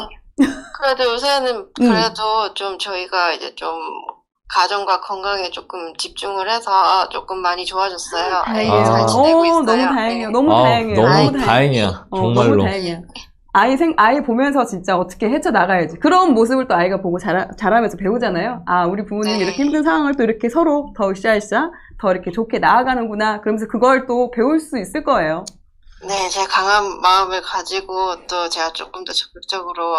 그래도 요새는 그래도 좀 저희가 이제 좀 가정과 건강에 조금 집중을 해서 조금 많이 좋아졌어요. 다행이에요. 잘 지내고 있어요. 너무 다행이에요. 네. 너무 다행이에요. 너무 다행이야. 정말로. 너무 다행이야. 아이 보면서 진짜 어떻게 헤쳐나가야지. 그런 모습을 또 아이가 보고 자라면서 배우잖아요. 우리 부모님이 이렇게 힘든 상황을 또 이렇게 서로 더 으쌰으쌰, 더 이렇게 좋게 나아가는구나. 그러면서 그걸 또 배울 수 있을 거예요. 네, 제 강한 마음을 가지고 또 제가 조금 더 적극적으로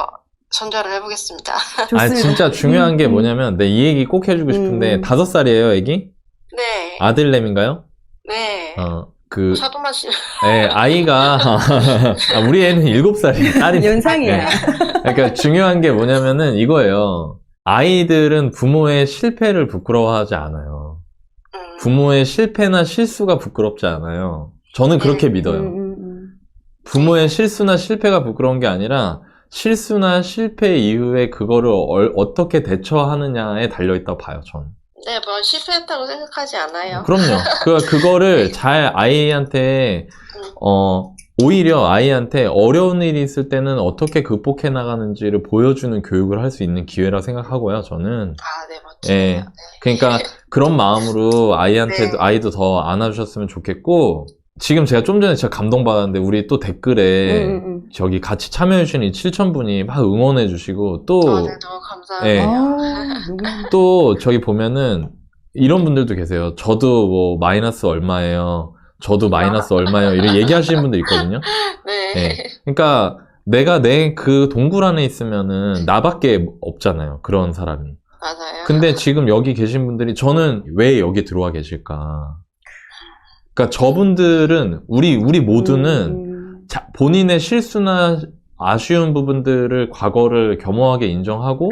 손절을 해보겠습니다. 좋습니다. 진짜 중요한 게 뭐냐면, 이 얘기 꼭 해주고 싶은데, 5살이에요, 애기? 네. 아들내미인가요? 네. 사도만 씨. 네, 아이가, 우리 애는 7살이에요. 딸이. 연상이야. 네. 그러니까 중요한 게 뭐냐면은 이거예요. 아이들은 부모의 실패를 부끄러워하지 않아요. 부모의 실패나 실수가 부끄럽지 않아요. 저는 그렇게 믿어요. 부모의 실수나 실패가 부끄러운 게 아니라, 실수나 실패 이후에 그거를 어떻게 대처하느냐에 달려있다고 봐요, 저는. 네, 뭐 실패했다고 생각하지 않아요. 그럼요. 그거를 잘 아이한테, 오히려 아이한테 어려운 일이 있을 때는 어떻게 극복해 나가는지를 보여주는 교육을 할 수 있는 기회라 생각하고요, 저는. 네, 멋지네요. 예. 네. 그러니까 그런 마음으로 아이도 더 안아주셨으면 좋겠고, 지금 제가 좀 전에 진짜 감동받았는데, 우리 또 댓글에 저기 같이 참여해주신 7,000분이 막 응원해주시고, 또, 네, 너무 감사합니다. 또 저기 보면은 이런 분들도 계세요. 저도 뭐 마이너스 얼마예요. 저도 마이너스 얼마예요. 이런 얘기하시는 분들 있거든요. 네. 그러니까 내가 내 그 동굴 안에 있으면은 나밖에 없잖아요. 그런 사람이. 맞아요. 근데 지금 여기 계신 분들이 저는 왜 여기 들어와 계실까? 그러니까 저분들은 우리 모두는 본인의 실수나 아쉬운 부분들을 과거를 겸허하게 인정하고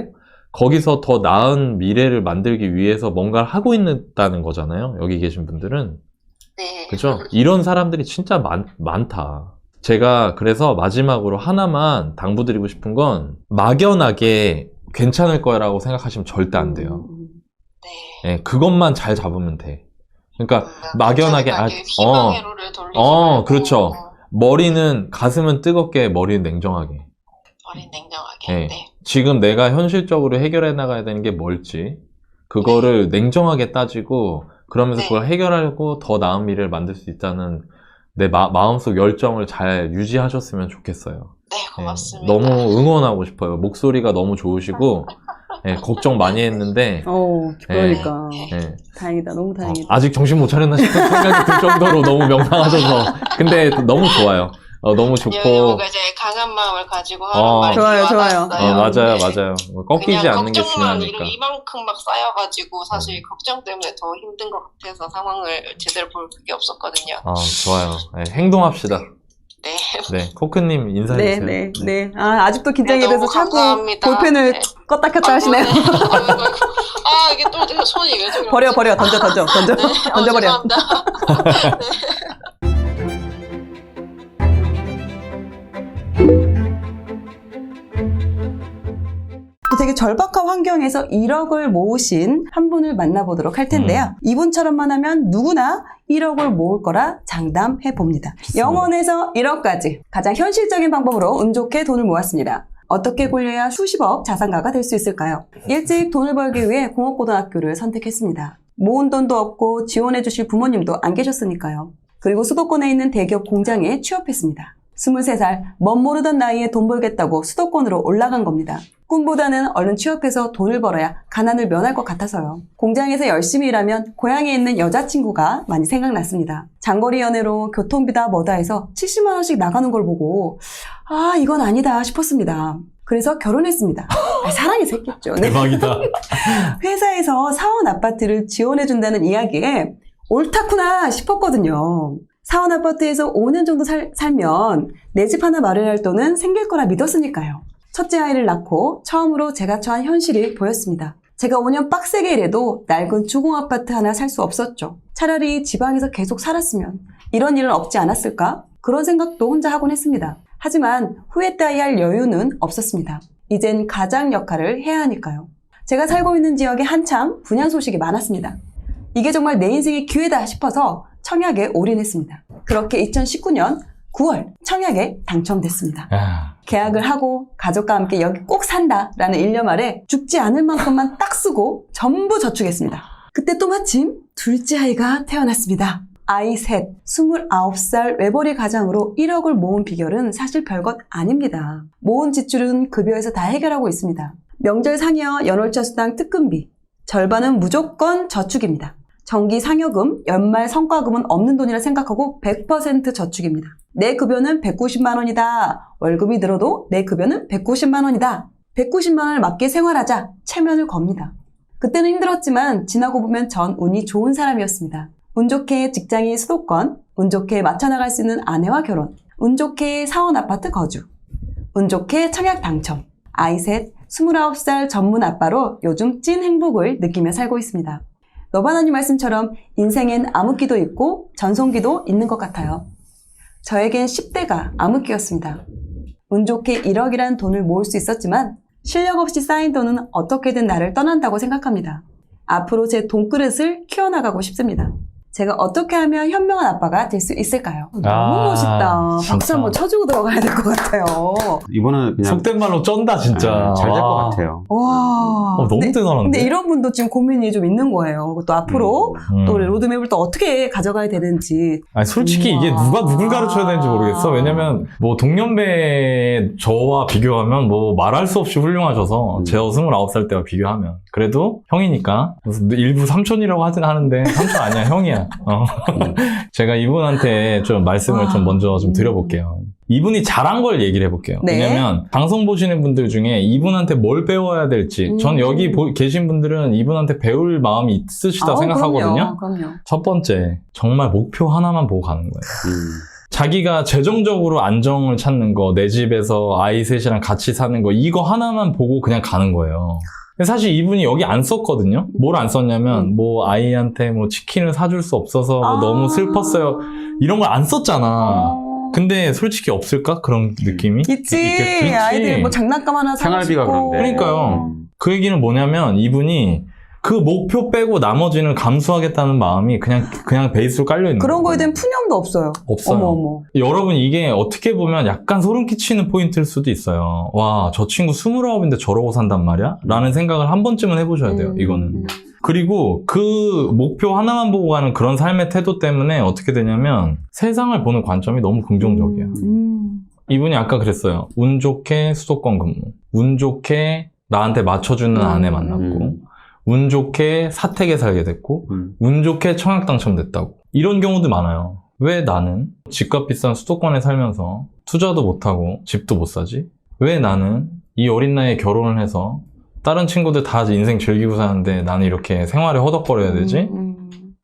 거기서 더 나은 미래를 만들기 위해서 뭔가를 하고 있다는 거잖아요. 여기 계신 분들은. 네. 그죠? 이런 사람들이 진짜 많다. 제가 그래서 마지막으로 하나만 당부드리고 싶은 건 막연하게 괜찮을 거라고 생각하시면 절대 안 돼요. 네. 예, 그것만 잘 잡으면 돼. 그러니까 막연하게 희망의 룰을 돌리지 말고. 그렇죠. 머리는 가슴은 뜨겁게, 머리는 냉정하게. 머리는 냉정하게. 네. 네. 지금 내가 현실적으로 해결해 나가야 되는 게 뭘지 그거를 냉정하게 따지고 그러면서 네. 그걸 해결하고 더 나은 미래를 만들 수 있다는 내 마음속 열정을 잘 유지하셨으면 좋겠어요. 네, 고맙습니다. 너무 응원하고 싶어요. 목소리가 너무 좋으시고 예, 걱정 많이 했는데 그러니까. 예, 다행이다. 너무 다행이다. 아직 정신 못 차렸나 싶은 생각이 들 정도로 너무 명상하셔서 근데 너무 좋아요. 너무 좋고 뭔가 이제 강한 마음을 가지고 하는 말이 좋아요, 되게 좋아요. 와닿았어요. 맞아요. 꺾이지 그냥 않는 게 걱정만 중요하니까. 이만큼 막 쌓여가지고 사실 걱정 때문에 더 힘든 것 같아서 상황을 제대로 볼 그게 없었거든요. 좋아요. 네, 행동합시다. 네. 네, 코크님 인사해주세요. 네. 아직도 긴장이 네, 돼서 너무 자꾸 감사합니다. 볼펜을 네. 껐다 켰다 하시네요. 이게 또 내가 손이 왜 저래? 버려. 던져. 네, 던져버려. 죄송합니다. 또 되게 절박한 환경에서 1억을 모으신 한 분을 만나보도록 할 텐데요. 이분처럼만 하면 누구나 1억을 모을 거라 장담해 봅니다. 좋습니다. 0원에서 1억까지 가장 현실적인 방법으로 운 좋게 돈을 모았습니다. 어떻게 굴려야 수십억 자산가가 될 수 있을까요? 일찍 돈을 벌기 위해 공업고등학교를 선택했습니다. 모은 돈도 없고 지원해 주실 부모님도 안 계셨으니까요. 그리고 수도권에 있는 대기업 공장에 취업했습니다. 23살, 멋 모르던 나이에 돈 벌겠다고 수도권으로 올라간 겁니다. 꿈보다는 얼른 취업해서 돈을 벌어야 가난을 면할 것 같아서요. 공장에서 열심히 일하면 고향에 있는 여자친구가 많이 생각났습니다. 장거리 연애로 교통비다 뭐다 해서 70만 원씩 나가는 걸 보고 이건 아니다 싶었습니다. 그래서 결혼했습니다. 사랑이 샜겠죠. 네. 대박이다. 회사에서 사원 아파트를 지원해준다는 이야기에 옳다구나 싶었거든요. 사원 아파트에서 5년 정도 살면 내 집 하나 마련할 돈은 생길 거라 믿었으니까요. 첫째 아이를 낳고 처음으로 제가 처한 현실이 보였습니다. 제가 5년 빡세게 일해도 낡은 주공 아파트 하나 살 수 없었죠. 차라리 지방에서 계속 살았으면 이런 일은 없지 않았을까? 그런 생각도 혼자 하곤 했습니다. 하지만 후회 따위 할 여유는 없었습니다. 이젠 가장 역할을 해야 하니까요. 제가 살고 있는 지역에 한참 분양 소식이 많았습니다. 이게 정말 내 인생의 기회다 싶어서 청약에 올인했습니다. 그렇게 2019년 9월 청약에 당첨됐습니다. 계약을 하고 가족과 함께 여기 꼭 산다라는 일념 아래 죽지 않을 만큼만 딱 쓰고 전부 저축했습니다. 그때 또 마침 둘째 아이가 태어났습니다. 아이 셋, 29살 외벌이 가장으로 1억을 모은 비결은 사실 별것 아닙니다. 모은 지출은 급여에서 다 해결하고 있습니다. 명절 상여, 연월차 수당, 특근비, 절반은 무조건 저축입니다. 정기 상여금, 연말 성과금은 없는 돈이라 생각하고 100% 저축입니다. 내 급여는 190만 원이다. 월급이 늘어도 내 급여는 190만 원이다. 190만 원을 맞게 생활하자 체면을 겁니다. 그때는 힘들었지만 지나고 보면 전 운이 좋은 사람이었습니다. 운 좋게 직장인 수도권, 운 좋게 맞춰나갈 수 있는 아내와 결혼, 운 좋게 사원 아파트 거주, 운 좋게 청약 당첨, 아이 셋, 29살 전문 아빠로 요즘 찐 행복을 느끼며 살고 있습니다. 너바나님 말씀처럼 인생엔 암흑기도 있고 전송기도 있는 것 같아요. 저에겐 10대가 암흑기였습니다. 운 좋게 1억이란 돈을 모을 수 있었지만 실력 없이 쌓인 돈은 어떻게든 나를 떠난다고 생각합니다. 앞으로 제 돈그릇을 키워나가고 싶습니다. 제가 어떻게 하면 현명한 아빠가 될 수 있을까요? 너무 멋있다. 진짜. 박수 한번 쳐주고 들어가야 될 것 같아요. 이번은 그냥 속된 말로 쩐다 진짜. 잘 될 것 와. 같아요. 와. 너무 대단한데. 근데 이런 분도 지금 고민이 좀 있는 거예요. 또 앞으로 또 로드맵을 또 어떻게 가져가야 되는지. 아니, 솔직히 이게 누가 누굴 가르쳐야 되는지 모르겠어. 왜냐면, 동년배 저와 비교하면 말할 수 없이 훌륭하셔서, 제 29살 때와 비교하면. 그래도 형이니까, 무슨 일부 삼촌이라고 하진 하는데, 삼촌 아니야, 형이야. 제가 이분한테 좀 말씀을 좀 먼저 좀 드려볼게요. 이분이 잘한 걸 얘기를 해볼게요. 네. 왜냐면 방송 보시는 분들 중에 이분한테 뭘 배워야 될지 전 여기 계신 분들은 이분한테 배울 마음이 있으시다 생각하거든요. 그럼요. 첫 번째, 정말 목표 하나만 보고 가는 거예요. 자기가 재정적으로 안정을 찾는 거, 내 집에서 아이 셋이랑 같이 사는 거, 이거 하나만 보고 그냥 가는 거예요. 근데 사실 이분이 여기 안 썼거든요. 뭘 안 썼냐면 아이한테 치킨을 사줄 수 없어서 너무 슬펐어요. 이런 걸 안 썼잖아. 근데 솔직히 없을까? 그런 느낌이? 있지. 있겠지? 아이들 뭐 장난감 하나 사고 생활비가 싶고. 그런데. 그러니까요. 그 얘기는 뭐냐면 이분이 그 목표 빼고 나머지는 감수하겠다는 마음이 그냥 베이스로 깔려 있는 그런 거에 거예요. 대한 푸념도 없어요. 없어요. 어머. 여러분 이게 어떻게 보면 약간 소름 끼치는 포인트일 수도 있어요. 와, 저 친구 29인데 저러고 산단 말이야? 라는 생각을 한 번쯤은 해보셔야 돼요. 이거는. 그리고 그 목표 하나만 보고 가는 그런 삶의 태도 때문에 어떻게 되냐면 세상을 보는 관점이 너무 긍정적이야. 이분이 아까 그랬어요. 운 좋게 수도권 근무. 운 좋게 나한테 맞춰주는 아내 만났고. 운 좋게 사택에 살게 됐고. 운 좋게 청약 당첨됐다고. 이런 경우도 많아요. 왜 나는 집값 비싼 수도권에 살면서 투자도 못하고 집도 못 사지? 왜 나는 이 어린 나이에 결혼을 해서 다른 친구들 다 인생 즐기고 사는데 나는 이렇게 생활에 허덕거려야 되지?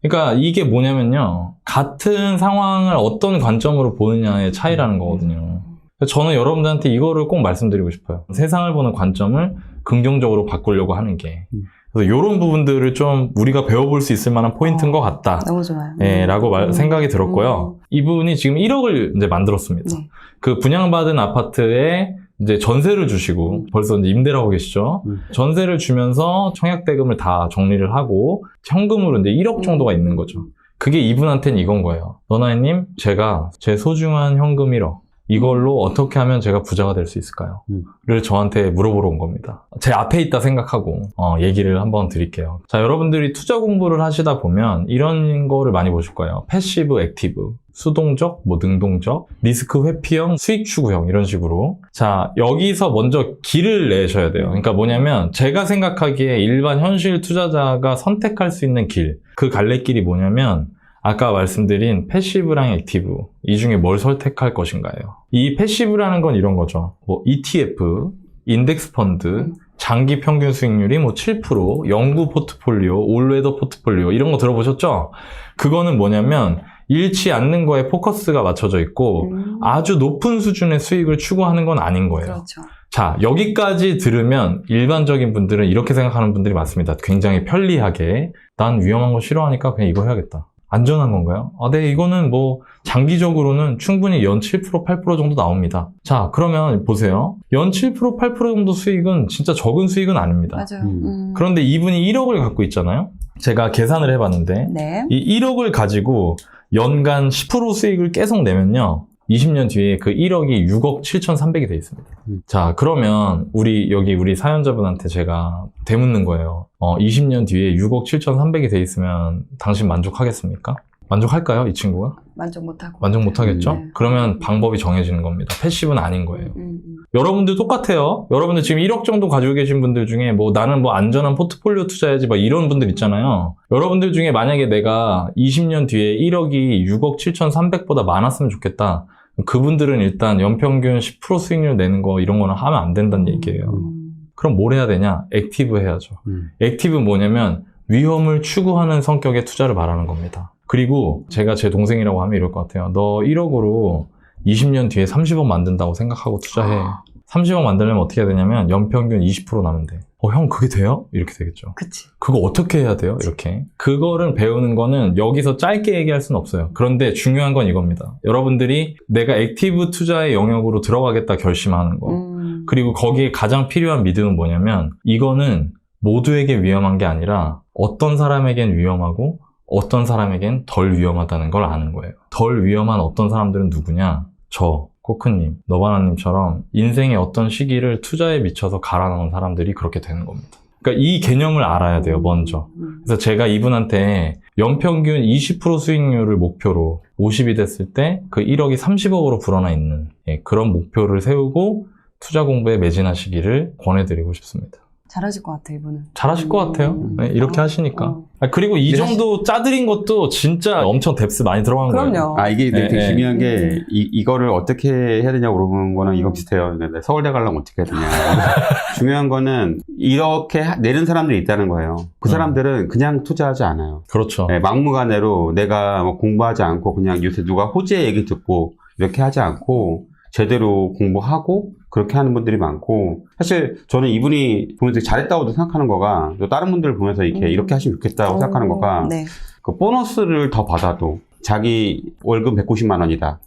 그러니까 이게 뭐냐면요. 같은 상황을 어떤 관점으로 보느냐의 차이라는 거거든요. 저는 여러분들한테 이거를 꼭 말씀드리고 싶어요. 세상을 보는 관점을 긍정적으로 바꾸려고 하는 게. 그래서 이런 부분들을 좀 우리가 배워볼 수 있을 만한 포인트인 것 같다. 너무 좋아요. 예, 라고 생각이 들었고요. 이분이 지금 1억을 이제 만들었습니다. 네. 그 분양받은 아파트에 이제 전세를 주시고 벌써 이제 임대를 하고 계시죠. 전세를 주면서 청약대금을 다 정리를 하고 현금으로 이제 1억 정도가 있는 거죠. 그게 이분한테는 이건 거예요. 너나이님, 제가 제 소중한 현금 1억 이걸로 어떻게 하면 제가 부자가 될 수 있을까요? 를 저한테 물어보러 온 겁니다. 제 앞에 있다 생각하고 얘기를 한번 드릴게요. 자, 여러분들이 투자 공부를 하시다 보면 이런 거를 많이 보실 거예요. 패시브, 액티브, 수동적, 뭐 능동적, 리스크 회피형, 수익 추구형 이런 식으로. 자, 여기서 먼저 길을 내셔야 돼요. 그러니까 뭐냐면 제가 생각하기에 일반 현실 투자자가 선택할 수 있는 길, 그 갈래길이 뭐냐면 아까 말씀드린 패시브랑 액티브 이 중에 뭘 선택할 것인가요? 이 패시브라는 건 이런 거죠. 뭐 ETF, 인덱스 펀드, 장기 평균 수익률이 뭐 7%, 영구 포트폴리오, 올웨더 포트폴리오 이런 거 들어보셨죠? 그거는 뭐냐면 잃지 않는 거에 포커스가 맞춰져 있고 아주 높은 수준의 수익을 추구하는 건 아닌 거예요. 그렇죠. 자, 여기까지 들으면 일반적인 분들은 이렇게 생각하는 분들이 많습니다. 굉장히 편리하게 난 위험한 거 싫어하니까 그냥 이거 해야겠다. 안전한 건가요? 네, 이거는 뭐 장기적으로는 충분히 연 7%, 8% 정도 나옵니다. 자, 그러면 보세요. 연 7%, 8% 정도 수익은 진짜 적은 수익은 아닙니다. 맞아요. 그런데 이분이 1억을 갖고 있잖아요. 제가 계산을 해봤는데 네. 이 1억을 가지고 연간 10% 수익을 계속 내면요. 20년 뒤에 그 1억이 6억 7,300이 돼 있습니다. 자, 그러면 우리 사연자분한테 제가 되묻는 거예요. 20년 뒤에 6억 7,300이 돼 있으면 당신 만족하겠습니까? 만족할까요, 이 친구가? 만족 못하고. 만족 못하겠죠? 네. 그러면 방법이 정해지는 겁니다. 패시브는 아닌 거예요. 여러분들 똑같아요. 여러분들 지금 1억 정도 가지고 계신 분들 중에 뭐 나는 뭐 안전한 포트폴리오 투자해야지 막 이런 분들 있잖아요. 여러분들 중에 만약에 내가 20년 뒤에 1억이 6억 7,300보다 많았으면 좋겠다. 그분들은 일단 연평균 10% 수익률 내는 거 이런 거는 하면 안 된다는 얘기예요. 그럼 뭘 해야 되냐? 액티브 해야죠. 액티브 뭐냐면 위험을 추구하는 성격의 투자를 말하는 겁니다. 그리고 제가 제 동생이라고 하면 이럴 것 같아요. 너 1억으로 20년 뒤에 30억 만든다고 생각하고 투자해. 30억 만들려면 어떻게 해야 되냐면 연평균 20% 나면 돼. 형 그게 돼요? 이렇게 되겠죠. 그치. 그거 어떻게 해야 돼요? 이렇게. 그거를 배우는 거는 여기서 짧게 얘기할 수는 없어요. 그런데 중요한 건 이겁니다. 여러분들이 내가 액티브 투자의 영역으로 들어가겠다 결심하는 거. 그리고 거기에 가장 필요한 믿음은 뭐냐면 이거는 모두에게 위험한 게 아니라 어떤 사람에겐 위험하고 어떤 사람에겐 덜 위험하다는 걸 아는 거예요. 덜 위험한 어떤 사람들은 누구냐? 저, 코크님, 너바나님처럼 인생의 어떤 시기를 투자에 미쳐서 갈아넣은 사람들이 그렇게 되는 겁니다. 그러니까 이 개념을 알아야 돼요, 먼저. 그래서 제가 이분한테 연평균 20% 수익률을 목표로 50이 됐을 때 그 1억이 30억으로 불어나 있는 그런 목표를 세우고 투자 공부에 매진하시기를 권해드리고 싶습니다. 잘하실 것 같아, 이분은. 잘하실 것 같아요. 네, 이렇게 하시니까. 그리고 이 정도 짜드린 것도 진짜 엄청 뎁스 많이 들어간 거예요. 그럼요. 이게 되게 네, 중요한 게 이거를 어떻게 해야 되냐고 물어보는 거는 이거 비슷해요. 근데 서울대 가려면 어떻게 해야 되냐. 중요한 거는 이렇게 내는 사람들이 있다는 거예요. 그 사람들은 그냥 투자하지 않아요. 그렇죠. 네, 막무가내로 내가 뭐 공부하지 않고 그냥 요새 누가 호재 얘기 듣고 이렇게 하지 않고 제대로 공부하고 그렇게 하는 분들이 많고, 사실 저는 이분이 보면서 잘했다고 생각하는 거가 또 다른 분들을 보면서 이렇게 하시면 좋겠다고 생각하는 거가 네. 그 보너스를 더 받아도 자기 월급 190만 원이다.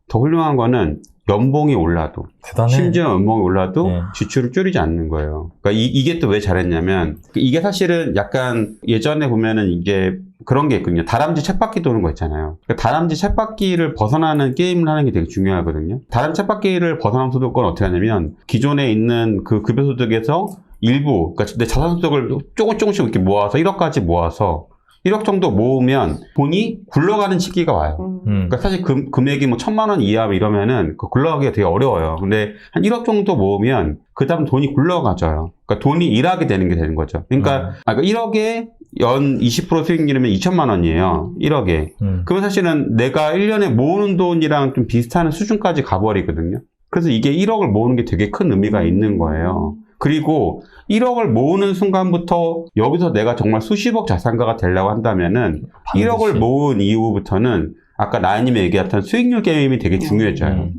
더 훌륭한 거는 연봉이 올라도 대단해. 심지어 연봉이 올라도 네. 지출을 줄이지 않는 거예요. 그러니까 이게 또 왜 잘했냐면 이게 사실은 약간 예전에 보면은 이게 그런 게 있거든요. 다람쥐 쳇바퀴 도는 거 있잖아요. 그러니까 다람쥐 쳇바퀴를 벗어나는 게임을 하는 게 되게 중요하거든요. 다람쥐 쳇바퀴를 벗어나면 소득은 어떻게 하냐면 기존에 있는 그 급여소득에서 일부, 그러니까 내 자산소득을 조금씩 이렇게 모아서 1억까지 모아서 1억 정도 모으면 돈이 굴러가는 시기가 와요. 그러니까 사실 금액이 뭐 1,000만 원 이하 이러면은 그 굴러가기가 되게 어려워요. 근데 한 1억 정도 모으면 그 다음 돈이 굴러가져요. 그러니까 돈이 일하게 되는 게 되는 거죠. 그러니까 1억에 연 20% 수익률이면 2,000만 원이에요. 1억에. 그러면 사실은 내가 1년에 모으는 돈이랑 좀 비슷한 수준까지 가버리거든요. 그래서 이게 1억을 모으는 게 되게 큰 의미가 있는 거예요. 그리고 1억을 모으는 순간부터 여기서 내가 정말 수십억 자산가가 되려고 한다면은 반드시. 1억을 모은 이후부터는 아까 나연님이 얘기했던 수익률 게임이 되게 중요해져요.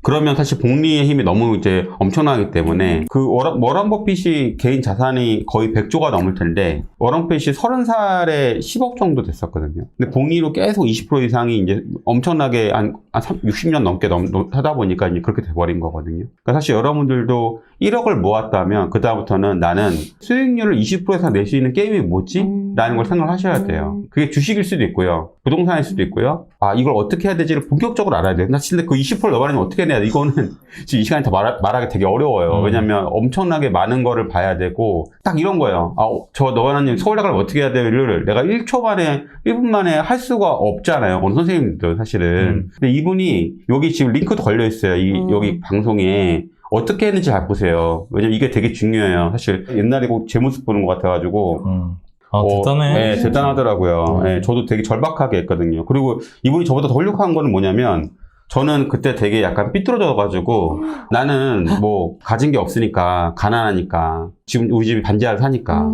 그러면 사실 복리의 힘이 너무 이제 엄청나기 때문에 그 워런 버핏이 개인 자산이 거의 100조가 넘을 텐데 워런 버핏이 30살에 10억 정도 됐었거든요. 근데 복리로 계속 20% 이상이 이제 엄청나게 한 60년 넘게 하다 보니까 이제 그렇게 돼버린 거거든요. 그러니까 사실 여러분들도 1억을 모았다면 그 다음부터는 나는 수익률을 20% 이상 낼 수 있는 게임이 뭐지? 라는 걸 생각을 하셔야 돼요. 그게 주식일 수도 있고요. 부동산일 수도 있고요. 아, 이걸 어떻게 해야 되지를 본격적으로 알아야 돼요. 나 진짜 그 20% 넣으려면 어떻게 해야 돼? 이거는 지금 이 시간에 다 말하기 되게 어려워요. 왜냐면 엄청나게 많은 거를 봐야 되고 딱 이런 거예요. 아, 저 너하나님 서울 나가면 어떻게 해야 돼를 내가 1초 만에 1분 만에 할 수가 없잖아요. 어느 선생님도 사실은. 근데 이분이 여기 지금 링크도 걸려 있어요. 여기 방송에. 어떻게 했는지 잘 보세요. 왜냐면 이게 되게 중요해요. 사실 옛날에 꼭 제 모습 보는 것 같아가지고. 아, 대단해. 네, 대단하더라고요. 네, 저도 되게 절박하게 했거든요. 그리고 이분이 저보다 더 훌륭한 거는 뭐냐면 저는 그때 되게 약간 삐뚤어져가지고 나는 뭐 가진 게 없으니까 가난하니까 지금 우리 집이 반지하를 사니까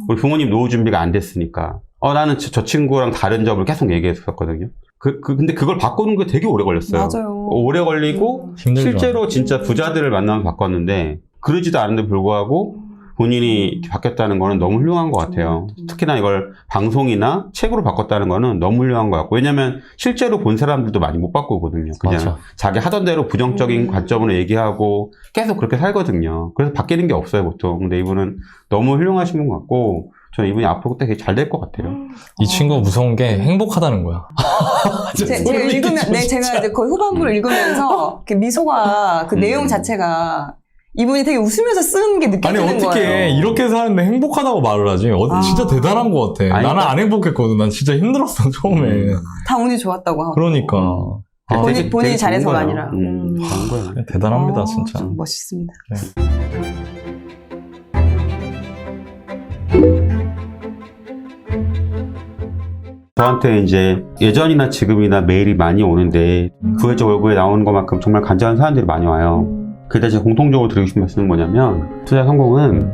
우리 부모님 노후 준비가 안 됐으니까 나는 저 친구랑 다른 점을 계속 얘기했었거든요. 근데 그걸 바꾸는 게 되게 오래 걸렸어요. 맞아요. 오래 걸리고 힘들죠. 실제로 진짜 부자들을 만나서 바꿨는데 그러지도 않은데 불구하고 본인이 바뀌었다는 거는 너무 훌륭한 것 같아요. 특히나 이걸 방송이나 책으로 바꿨다는 거는 너무 훌륭한 것 같고 왜냐면 실제로 본 사람들도 많이 못 바꾸거든요. 그냥 맞아. 자기 하던 대로 부정적인 관점으로 얘기하고 계속 그렇게 살거든요. 그래서 바뀌는 게 없어요 보통. 근데 이분은 너무 훌륭하신 분 같고 저는 이분이 앞으로 되게 잘 될 것 같아요. 이 친구가 무서운 게 행복하다는 거야. 제가 읽으면, 제가 이제 거의 후반부를 읽으면서 그 미소가 그 내용 자체가 이분이 되게 웃으면서 쓰는 게 아니 느껴지는 어떻게 거예요. 이렇게 사는데 행복하다고 말을 하지? 진짜 대단한 것 같아. 아니, 나는 안 행복했거든. 난 진짜 힘들었어 처음에. 다 운이 좋았다고 하고. 그러니까 본인이 잘해서가 좋은 아니라. 좋은 거예요. 대단합니다 진짜. 좀 멋있습니다. 저한테 이제 예전이나 지금이나 메일이 많이 오는데 구해적 월급에 나오는 것만큼 정말 간절한 사람들이 많이 와요. 그때 제가 공통적으로 드리고 싶은 말씀은 뭐냐면 투자 성공은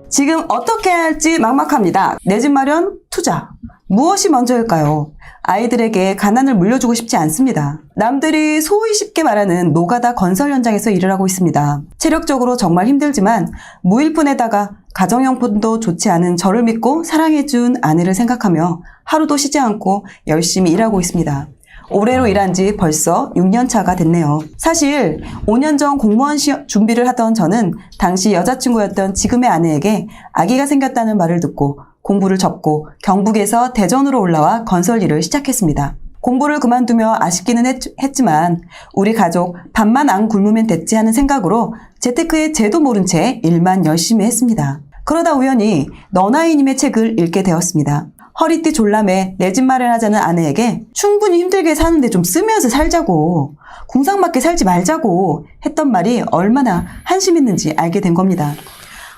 지금 어떻게 해야 할지 막막합니다. 내 집 마련, 투자. 무엇이 먼저일까요? 아이들에게 가난을 물려주고 싶지 않습니다. 남들이 소위 쉽게 말하는 노가다 건설 현장에서 일을 하고 있습니다. 체력적으로 정말 힘들지만 무일푼에다가 가정형편도 좋지 않은 저를 믿고 사랑해준 아내를 생각하며 하루도 쉬지 않고 열심히 일하고 있습니다. 올해로 일한 지 벌써 6년 차가 됐네요. 사실 5년 전 공무원 시험 준비를 하던 저는 당시 여자친구였던 지금의 아내에게 아기가 생겼다는 말을 듣고 공부를 접고 경북에서 대전으로 올라와 건설 일을 시작했습니다. 공부를 그만두며 아쉽기는 했지만 우리 가족 밥만 안 굶으면 됐지 하는 생각으로 재테크의 제도 모른 채 일만 열심히 했습니다. 그러다 우연히 너나이님의 책을 읽게 되었습니다. 허리띠 졸라매 내 집 마련하자는 아내에게 충분히 힘들게 사는데 좀 쓰면서 살자고, 궁상맞게 살지 말자고 했던 말이 얼마나 한심했는지 알게 된 겁니다.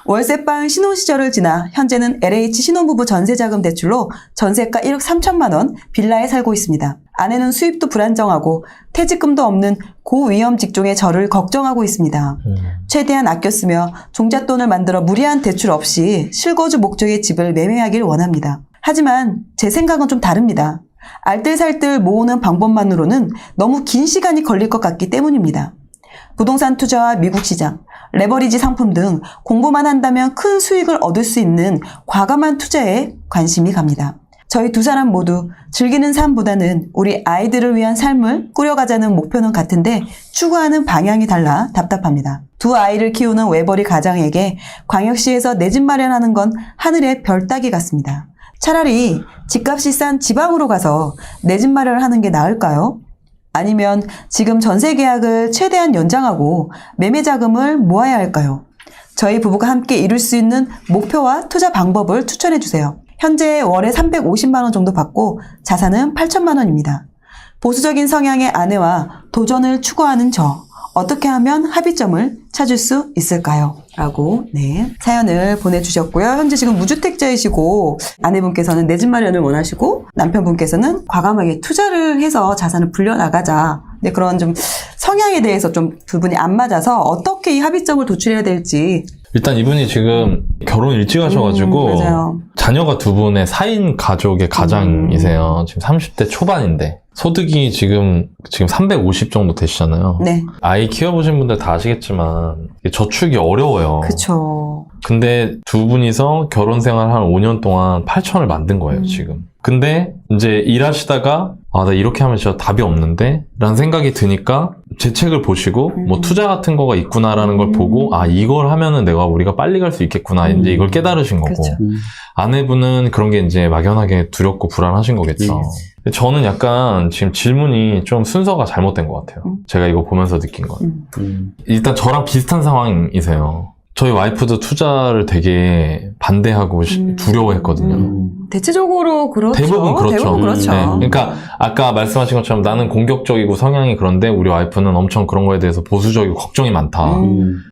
월세방 신혼 시절을 지나 현재는 LH 신혼부부 전세자금 대출로 전세가 1억 3천만 원 빌라에 살고 있습니다. 아내는 수입도 불안정하고 퇴직금도 없는 고위험 직종의 저를 걱정하고 있습니다. 최대한 아껴 쓰며 종잣돈을 만들어 무리한 대출 없이 실거주 목적의 집을 매매하길 원합니다. 하지만 제 생각은 좀 다릅니다. 알뜰살뜰 모으는 방법만으로는 너무 긴 시간이 걸릴 것 같기 때문입니다. 부동산 투자와 미국 시장, 레버리지 상품 등 공부만 한다면 큰 수익을 얻을 수 있는 과감한 투자에 관심이 갑니다. 저희 두 사람 모두 즐기는 삶보다는 우리 아이들을 위한 삶을 꾸려가자는 목표는 같은데 추구하는 방향이 달라 답답합니다. 두 아이를 키우는 외벌이 가장에게 광역시에서 내 집 마련하는 건 하늘의 별 따기 같습니다. 차라리 집값이 싼 지방으로 가서 내 집 마련을 하는 게 나을까요? 아니면 지금 전세 계약을 최대한 연장하고 매매 자금을 모아야 할까요? 저희 부부가 함께 이룰 수 있는 목표와 투자 방법을 추천해 주세요. 현재 월에 350만 원 정도 받고 자산은 8천만 원입니다. 보수적인 성향의 아내와 도전을 추구하는 저, 어떻게 하면 합의점을 찾을 수 있을까요? 라고 사연을 보내주셨고요. 현재 지금 무주택자이시고 아내분께서는 내 집 마련을 원하시고 남편분께서는 과감하게 투자를 해서 자산을 불려나가자. 그런 좀 성향에 대해서 좀 두 분이 안 맞아서 어떻게 이 합의점을 도출해야 될지. 일단 이분이 지금 결혼 일찍 하셔가지고 맞아요. 자녀가 두 분의 4인 가족의 가장이세요. 지금 30대 초반인데 소득이 지금 350 정도 되시잖아요. 네. 아이 키워보신 분들 다 아시겠지만 저축이 어려워요. 그쵸. 근데 두 분이서 결혼 생활 한 5년 동안 8천을 만든 거예요, 지금. 근데 이제 일하시다가 나 이렇게 하면 진짜 답이 없는데? 라는 생각이 드니까 제 책을 보시고 뭐 투자 같은 거가 있구나라는 걸 보고 이걸 하면은 우리가 빨리 갈 수 있겠구나. 이제 이걸 깨달으신 거고. 그쵸. 아내분은 그런 게 이제 막연하게 두렵고 불안하신 거겠죠. 저는 약간 지금 질문이 좀 순서가 잘못된 것 같아요. 제가 이거 보면서 느낀 건. 일단 저랑 비슷한 상황이세요. 저희 와이프도 투자를 되게 반대하고 두려워했거든요. 대체적으로 그렇죠. 대부분 그렇죠. 대부분 그렇죠. 네. 그러니까 아까 말씀하신 것처럼 나는 공격적이고 성향이 그런데 우리 와이프는 엄청 그런 거에 대해서 보수적이고 걱정이 많다.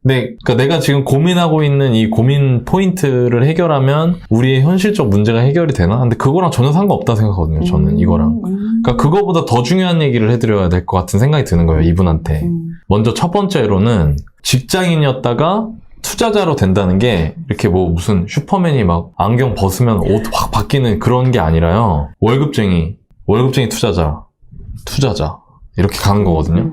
근데 그러니까 내가 지금 고민하고 있는 이 고민 포인트를 해결하면 우리의 현실적 문제가 해결이 되나? 근데 그거랑 전혀 상관없다 생각하거든요. 저는 이거랑. 그러니까 그거보다 더 중요한 얘기를 해드려야 될 것 같은 생각이 드는 거예요. 이분한테. 먼저 첫 번째로는 직장인이었다가 투자자로 된다는 게 이렇게 뭐 무슨 슈퍼맨이 막 안경 벗으면 옷 확 바뀌는 그런 게 아니라요. 월급쟁이 투자자 이렇게 가는 거거든요.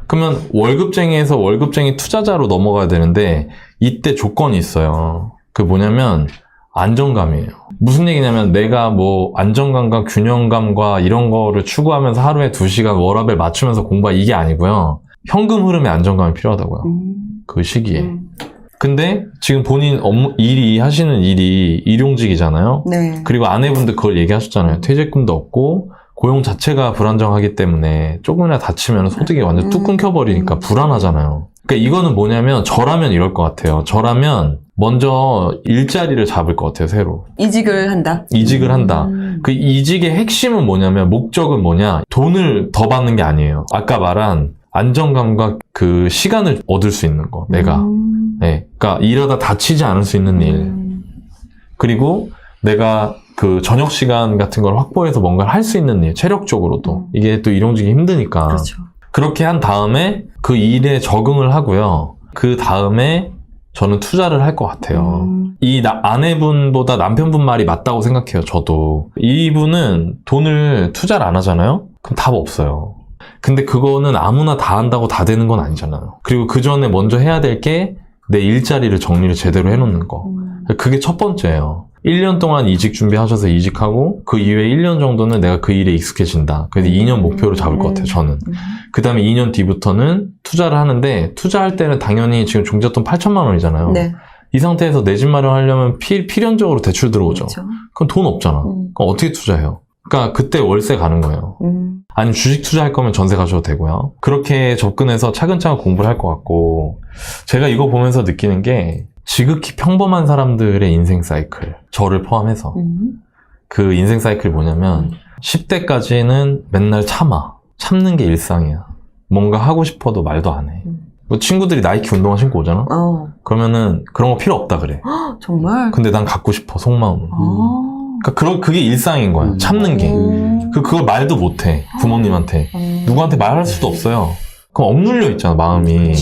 그러면 월급쟁이에서 월급쟁이 투자자로 넘어가야 되는데 이때 조건이 있어요. 그게 뭐냐면 안정감이에요. 무슨 얘기냐면 내가 뭐 안정감과 균형감과 이런 거를 추구하면서 하루에 2시간 워라밸 맞추면서 공부하 이게 아니고요. 현금 흐름의 안정감이 필요하다고요. 그 시기에. 근데 지금 본인 하시는 일이 일용직이잖아요. 네. 그리고 아내분도 그걸 얘기하셨잖아요. 퇴직금도 없고 고용 자체가 불안정하기 때문에 조금이나 다치면 소득이 완전 뚝 끊겨버리니까 불안하잖아요. 그러니까 이거는 뭐냐면 저라면 이럴 것 같아요. 저라면 먼저 일자리를 잡을 것 같아요. 새로. 이직을 한다. 그 이직의 핵심은 뭐냐면 목적은 뭐냐. 돈을 더 받는 게 아니에요. 아까 말한 안정감과 그 시간을 얻을 수 있는 거. 내가. 네, 그러니까 일하다 다치지 않을 수 있는 일. 그리고 내가 그 저녁 시간 같은 걸 확보해서 뭔가를 할 수 있는 일, 체력적으로도. 이게 또 일용직이 힘드니까. 그렇죠. 그렇게 한 다음에 그 일에 적응을 하고요. 그 다음에 저는 투자를 할 것 같아요. 이 아내분보다 남편분 말이 맞다고 생각해요, 저도. 이분은 돈을 투자를 안 하잖아요? 그럼 답 없어요. 근데 그거는 아무나 다 한다고 다 되는 건 아니잖아요. 그리고 그 전에 먼저 해야 될 게 내 일자리를 정리를 제대로 해놓는 거. 그게 첫 번째예요. 1년 동안 이직 준비하셔서 이직하고 그 이후에 1년 정도는 내가 그 일에 익숙해진다. 그래서 2년 목표로 잡을 것 같아요, 저는. 그 다음에 2년 뒤부터는 투자를 하는데 투자할 때는 당연히 지금 종잣돈 8천만 원이잖아요. 네. 이 상태에서 내 집 마련하려면 필연적으로 대출 들어오죠. 그렇죠. 그럼 돈 없잖아. 그럼 어떻게 투자해요? 그러니까 그때 월세 가는 거예요. 아니면 주식 투자할 거면 전세 가셔도 되고요. 그렇게 접근해서 차근차근 공부를 할 것 같고 제가 이거 보면서 느끼는 게 지극히 평범한 사람들의 인생 사이클, 저를 포함해서 그 인생 사이클이 뭐냐면 10대까지는 맨날 참는 게 일상이야. 뭔가 하고 싶어도 말도 안 해. 뭐 친구들이 나이키 운동화 신고 오잖아? 그러면은 그런 거 필요 없다 그래. 정말? 근데 난 갖고 싶어, 속마음은. 그러니까 그게 일상인 거야. 참는 게. 그걸 말도 못 해. 부모님한테. 누구한테 말할 수도 없어요. 그럼 억눌려 있잖아, 마음이.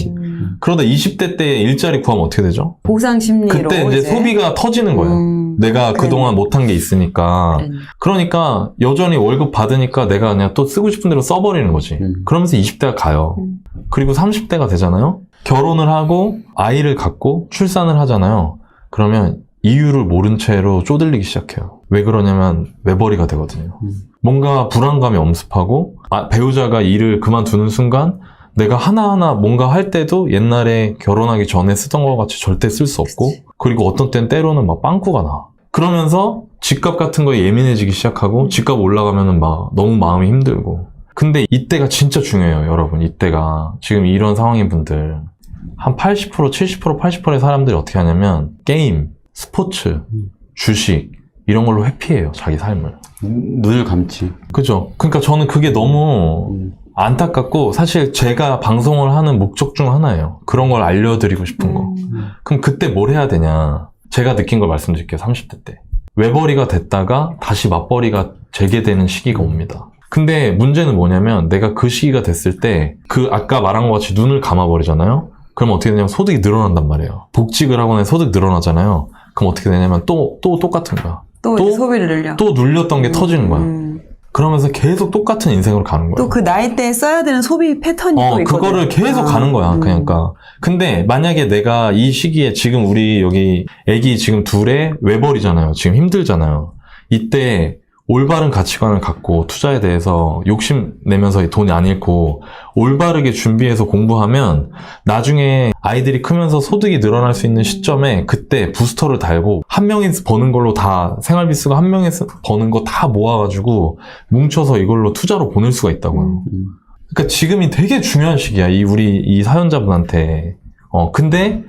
그러다 20대 때 일자리 구하면 어떻게 되죠? 보상 심리로. 그때 이제 소비가 터지는 거예요. 내가 그동안 못한 게 있으니까. 그러니까 여전히 월급 받으니까 내가 그냥 또 쓰고 싶은 대로 써버리는 거지. 그러면서 20대가 가요. 그리고 30대가 되잖아요. 결혼을 하고 아이를 갖고 출산을 하잖아요. 그러면 이유를 모른 채로 쪼들리기 시작해요. 왜 그러냐면 외벌이가 되거든요. 뭔가 불안감이 엄습하고 배우자가 일을 그만두는 순간 내가 하나하나 뭔가 할 때도 옛날에 결혼하기 전에 쓰던 것 같이 절대 쓸 수 없고 그리고 어떤 때는 때로는 막 빵꾸가 나. 그러면서 집값 같은 거에 예민해지기 시작하고 집값 올라가면은 막 너무 마음이 힘들고 근데 이때가 진짜 중요해요, 여러분. 이때가 지금 이런 상황인 분들 한 80%, 70%, 80%의 사람들이 어떻게 하냐면 게임, 스포츠, 주식 이런 걸로 회피해요, 자기 삶을. 눈을 감지. 그죠? 그러니까 저는 그게 너무 안타깝고 사실 제가 방송을 하는 목적 중 하나예요. 그런 걸 알려드리고 싶은 거. 그럼 그때 뭘 해야 되냐? 제가 느낀 걸 말씀드릴게요. 30대 때. 외벌이가 됐다가 다시 맞벌이가 재개되는 시기가 옵니다. 근데 문제는 뭐냐면 내가 그 시기가 됐을 때 그 아까 말한 것 같이 눈을 감아버리잖아요. 그럼 어떻게 되냐면 소득이 늘어난단 말이에요. 복직을 하고 나서 소득 늘어나잖아요. 그럼 어떻게 되냐면 또 똑같은 거야. 또 이제 소비를 늘려. 또 눌렸던 게 터지는 거야. 그러면서 계속 똑같은 인생으로 가는 거야. 또 그 나이대에 써야 되는 소비 패턴이 또 있거든. 그거를 계속 가는 거야, 그러니까. 근데 만약에 내가 이 시기에 지금 우리 여기 애기 지금 둘에 외벌이잖아요. 지금 힘들잖아요. 이때 올바른 가치관을 갖고 투자에 대해서 욕심내면서 돈이 안 잃고 올바르게 준비해서 공부하면 나중에 아이들이 크면서 소득이 늘어날 수 있는 시점에 그때 부스터를 달고 한 명이 버는 걸로 다 생활비 쓰고 한 명이 버는 거 다 모아가지고 뭉쳐서 이걸로 투자로 보낼 수가 있다고요. 그러니까 지금이 되게 중요한 시기야. 우리 이 사연자분한테. 근데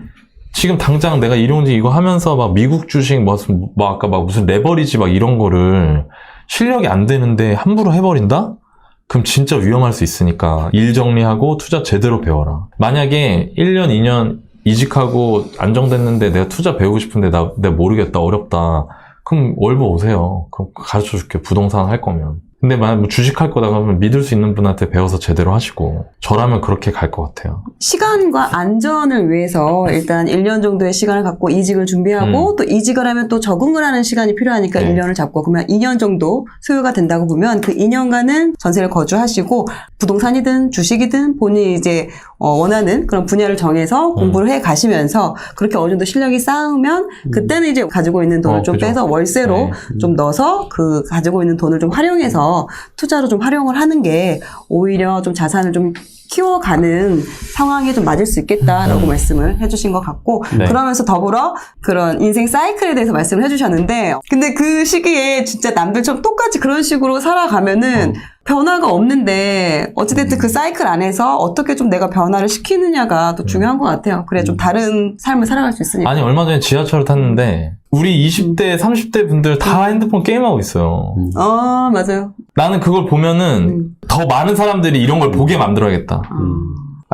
지금 당장 내가 일용직 이거 하면서 막 미국 주식 아까 막 무슨 레버리지 막 이런 거를 실력이 안 되는데 함부로 해버린다? 그럼 진짜 위험할 수 있으니까 일 정리하고 투자 제대로 배워라. 만약에 1년, 2년 이직하고 안정됐는데 내가 투자 배우고 싶은데 내가 모르겠다, 어렵다. 그럼 월보 오세요. 그럼 가르쳐 줄게. 부동산 할 거면. 근데 만약 뭐 주식 할 거다 그러면 믿을 수 있는 분한테 배워서 제대로 하시고 저라면 그렇게 갈 것 같아요. 시간과 안전을 위해서 일단 1년 정도의 시간을 갖고 이직을 준비하고 또 이직을 하면 또 적응을 하는 시간이 필요하니까 네. 1년을 잡고 그러면 2년 정도 소요가 된다고 보면 그 2년간은 전세를 거주하시고 부동산이든 주식이든 본인이 이제 원하는 그런 분야를 정해서 공부를 해 가시면서 그렇게 어느 정도 실력이 쌓으면 그때는 이제 가지고 있는 돈을 좀 그죠. 빼서 월세로 네. 좀 넣어서 그 가지고 있는 돈을 좀 활용해서 투자로 좀 활용을 하는 게 오히려 좀 자산을 좀 키워가는 상황에 좀 맞을 수 있겠다라고 말씀을 해주신 것 같고 네. 그러면서 더불어 그런 인생 사이클에 대해서 말씀을 해주셨는데 근데 그 시기에 진짜 남들처럼 똑같이 그런 식으로 살아가면은 변화가 없는데 어찌됐든 그 사이클 안에서 어떻게 좀 내가 변화를 시키느냐가 또 중요한 것 같아요. 그래 좀 다른 삶을 살아갈 수 있으니까. 아니 얼마 전에 지하철을 탔는데 우리 20대, 30대 분들 다 핸드폰 게임하고 있어요. 맞아요. 나는 그걸 보면은 더 많은 사람들이 이런 걸 보게 만들어야겠다.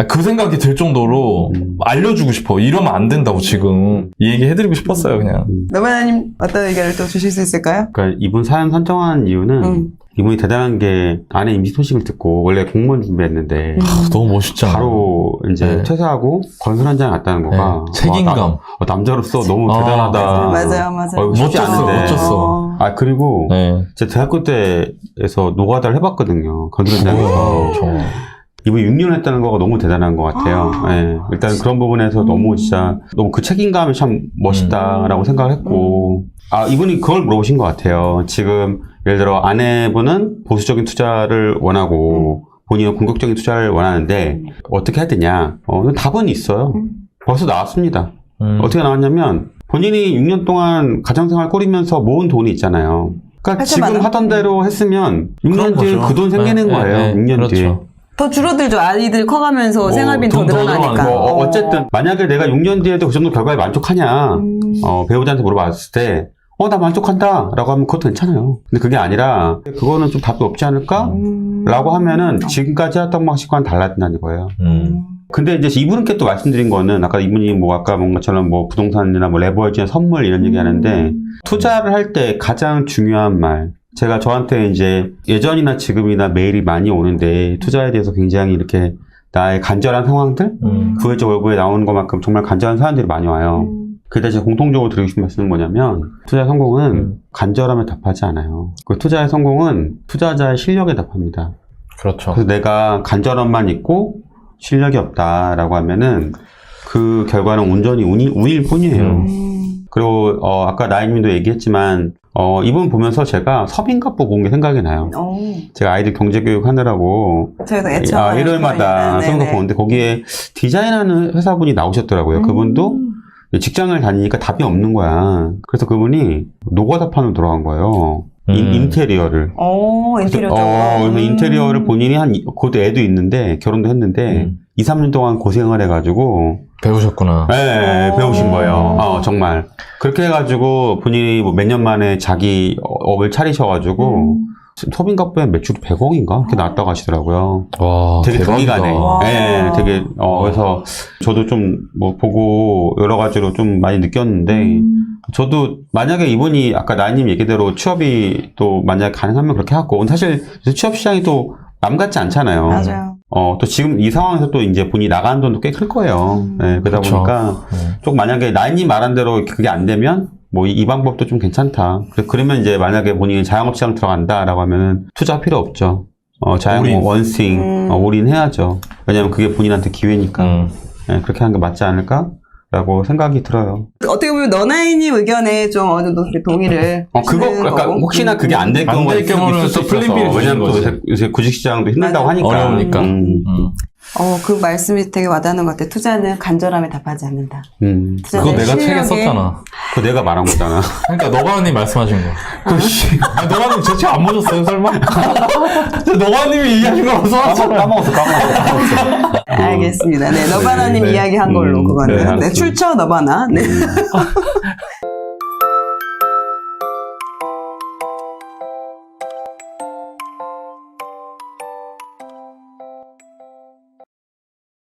그 생각이 들 정도로 알려주고 싶어. 이러면 안 된다고 지금 이 얘기 해드리고 싶었어요, 그냥. 노바나님 어떤 의견을 또 주실 수 있을까요? 그러니까 이분 사연 선정한 이유는 이분이 대단한 게 아내 임신 소식을 듣고 원래 공무원 준비했는데 너무 멋있잖아. 바로 이제 네. 퇴사하고 건설 현장에 갔다는 거가 네. 책임감. 남자로서 너무 대단하다. 맞아요. 쉽지 않은데. 멋졌어. 그리고 네. 제가 대학교 때에서 노가다를 해봤거든요. 건설 현장에서. 이분이 6년 했다는 거가 너무 대단한 것 같아요. 네. 일단 그런 부분에서 너무 진짜 너무 그 책임감이 참 멋있다라고 생각을 했고 이분이 그걸 물어보신 것 같아요. 지금 예를 들어 아내분은 보수적인 투자를 원하고 본인은 공격적인 투자를 원하는데 어떻게 해야 되냐? 답은 있어요. 벌써 나왔습니다. 어떻게 나왔냐면 본인이 6년 동안 가정생활 꾸리면서 모은 돈이 있잖아요. 그러니까 지금 하던 대로 했으면 6년 뒤에 그 돈 생기는 거예요. 6년 그렇죠. 뒤에. 더 줄어들죠. 아이들 커가면서 생활비는 더 돈 더 늘어나니까. 늘어나고. 어쨌든 만약에 내가 6년 뒤에도 그 정도 결과에 만족하냐 배우자한테 물어봤을 때 나 만족한다 라고 하면 그것도 괜찮아요. 근데 그게 아니라 그거는 좀 답이 없지 않을까? 라고 하면은 지금까지 했던 방식과는 달라진다는 거예요. 근데 이제 이분께 또 말씀드린 거는 아까 이분이 아까 뭔 것처럼 부동산이나 레버리지나 선물 이런 얘기 하는데 투자를 할 때 가장 중요한 말 제가 저한테 이제 예전이나 지금이나 메일이 많이 오는데 투자에 대해서 굉장히 이렇게 나의 간절한 상황들 구회적 월부에 나오는 것만큼 정말 간절한 사연들이 많이 와요. 그때 제가 공통적으로 드리고 싶은 말씀은 뭐냐면 투자 성공은 간절함에 답하지 않아요. 그 투자의 성공은 투자자의 실력에 답합니다. 그렇죠. 그래서 내가 간절함만 있고 실력이 없다라고 하면은 그 결과는 온전히 운일 뿐이에요. 그리고 아까 나인님도 얘기했지만 이분 보면서 제가 서빙갑부 본 게 생각이 나요. 제가 아이들 경제교육 하느라고 저희도 애청 일요일마다 서빙갑부 보는데 거기에 디자인하는 회사분이 나오셨더라고요. 그분도 직장을 다니니까 답이 없는 거야. 그래서 그분이 노가다판으로 들어간 거예요. 인테리어를. 인테리어 쪽. 그래서 인테리어를 본인이 그것도 애도 있는데, 결혼도 했는데, 2, 3년 동안 고생을 해가지고. 배우셨구나. 네, 배우신 거예요. 정말. 그렇게 해가지고 본인이 뭐 몇 년 만에 자기 업을 차리셔가지고, 서빙갑부에 매출이 100억인가? 그렇게 나왔다고 하시더라고요. 와, 되게 대박이다. 단기간에. 네, 되게, 그래서 저도 좀 뭐 보고 여러 가지로 좀 많이 느꼈는데, 저도 만약에 이분이 아까 나님 얘기대로 취업이 또 만약에 가능하면 그렇게 하고, 사실 취업 시장이 또 남 같지 않잖아요. 맞아요. 또 지금 이 상황에서 또 이제 본인이 나가는 돈도 꽤 클 거예요. 네, 그러다 그쵸. 보니까 좀 만약에 나님 말한 대로 그게 안 되면 뭐 이 방법도 좀 괜찮다. 그러면 이제 만약에 본인이 자영업 시장 들어간다라고 하면은 투자 필요 없죠. 자영업 원스윙 올인해야죠. 왜냐면 그게 본인한테 기회니까. 네, 그렇게 하는 게 맞지 않을까라고 생각이 들어요. 어떻게 보면 너나이님 의견에 좀 어느 정도 동의를 그거 하시는 약간 거고. 혹시나 그게 안 될 안 경우가 될 경우는 있을 수 또 플랜 B를 있어서. 왜냐면 또 주시는 요새 주식시장도 힘들다고 맞아. 하니까. 어려우니까. 그 말씀이 되게 와닿는 것 같아요. 투자는 간절함에 답하지 않는다. 그거 투자는 내가 책에 실력에- 썼잖아. 그거 내가 말한 거잖아. 그러니까 너바나님 말씀하신 거. 너바나님 제 책 안 보셨어요, 설마? 너바나님이 얘기하신 거 써놨잖아요. 까먹었어. 알겠습니다. 네, 너바나님 네. 이야기 한 걸로 그거는. 네, 네, 알았습니다. 출처 너바나. 네.